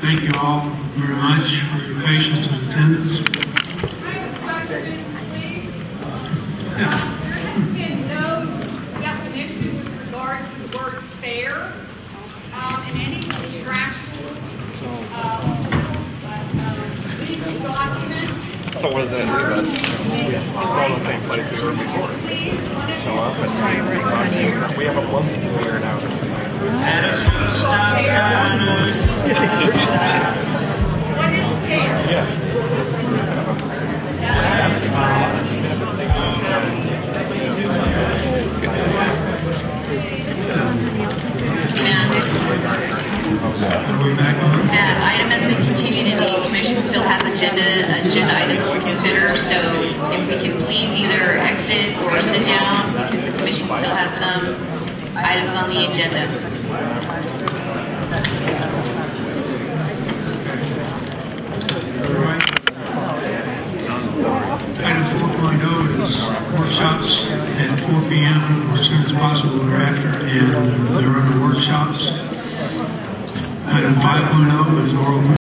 Thank you all very much for your patience and attendance. There's been no definition with regard to the word fair in any contractual legal document. So what does that mean? It's all the same place we were before. Show up and we have a one figured out. What is fair? Item has been continued and the commission still has agenda items to consider, so if we can please either exit or sit down, because the commission still has some items on the agenda. Item 4.0 is workshops. at 4 p.m. or as soon as possible thereafter, and they're under workshops. Item 5.0 is oral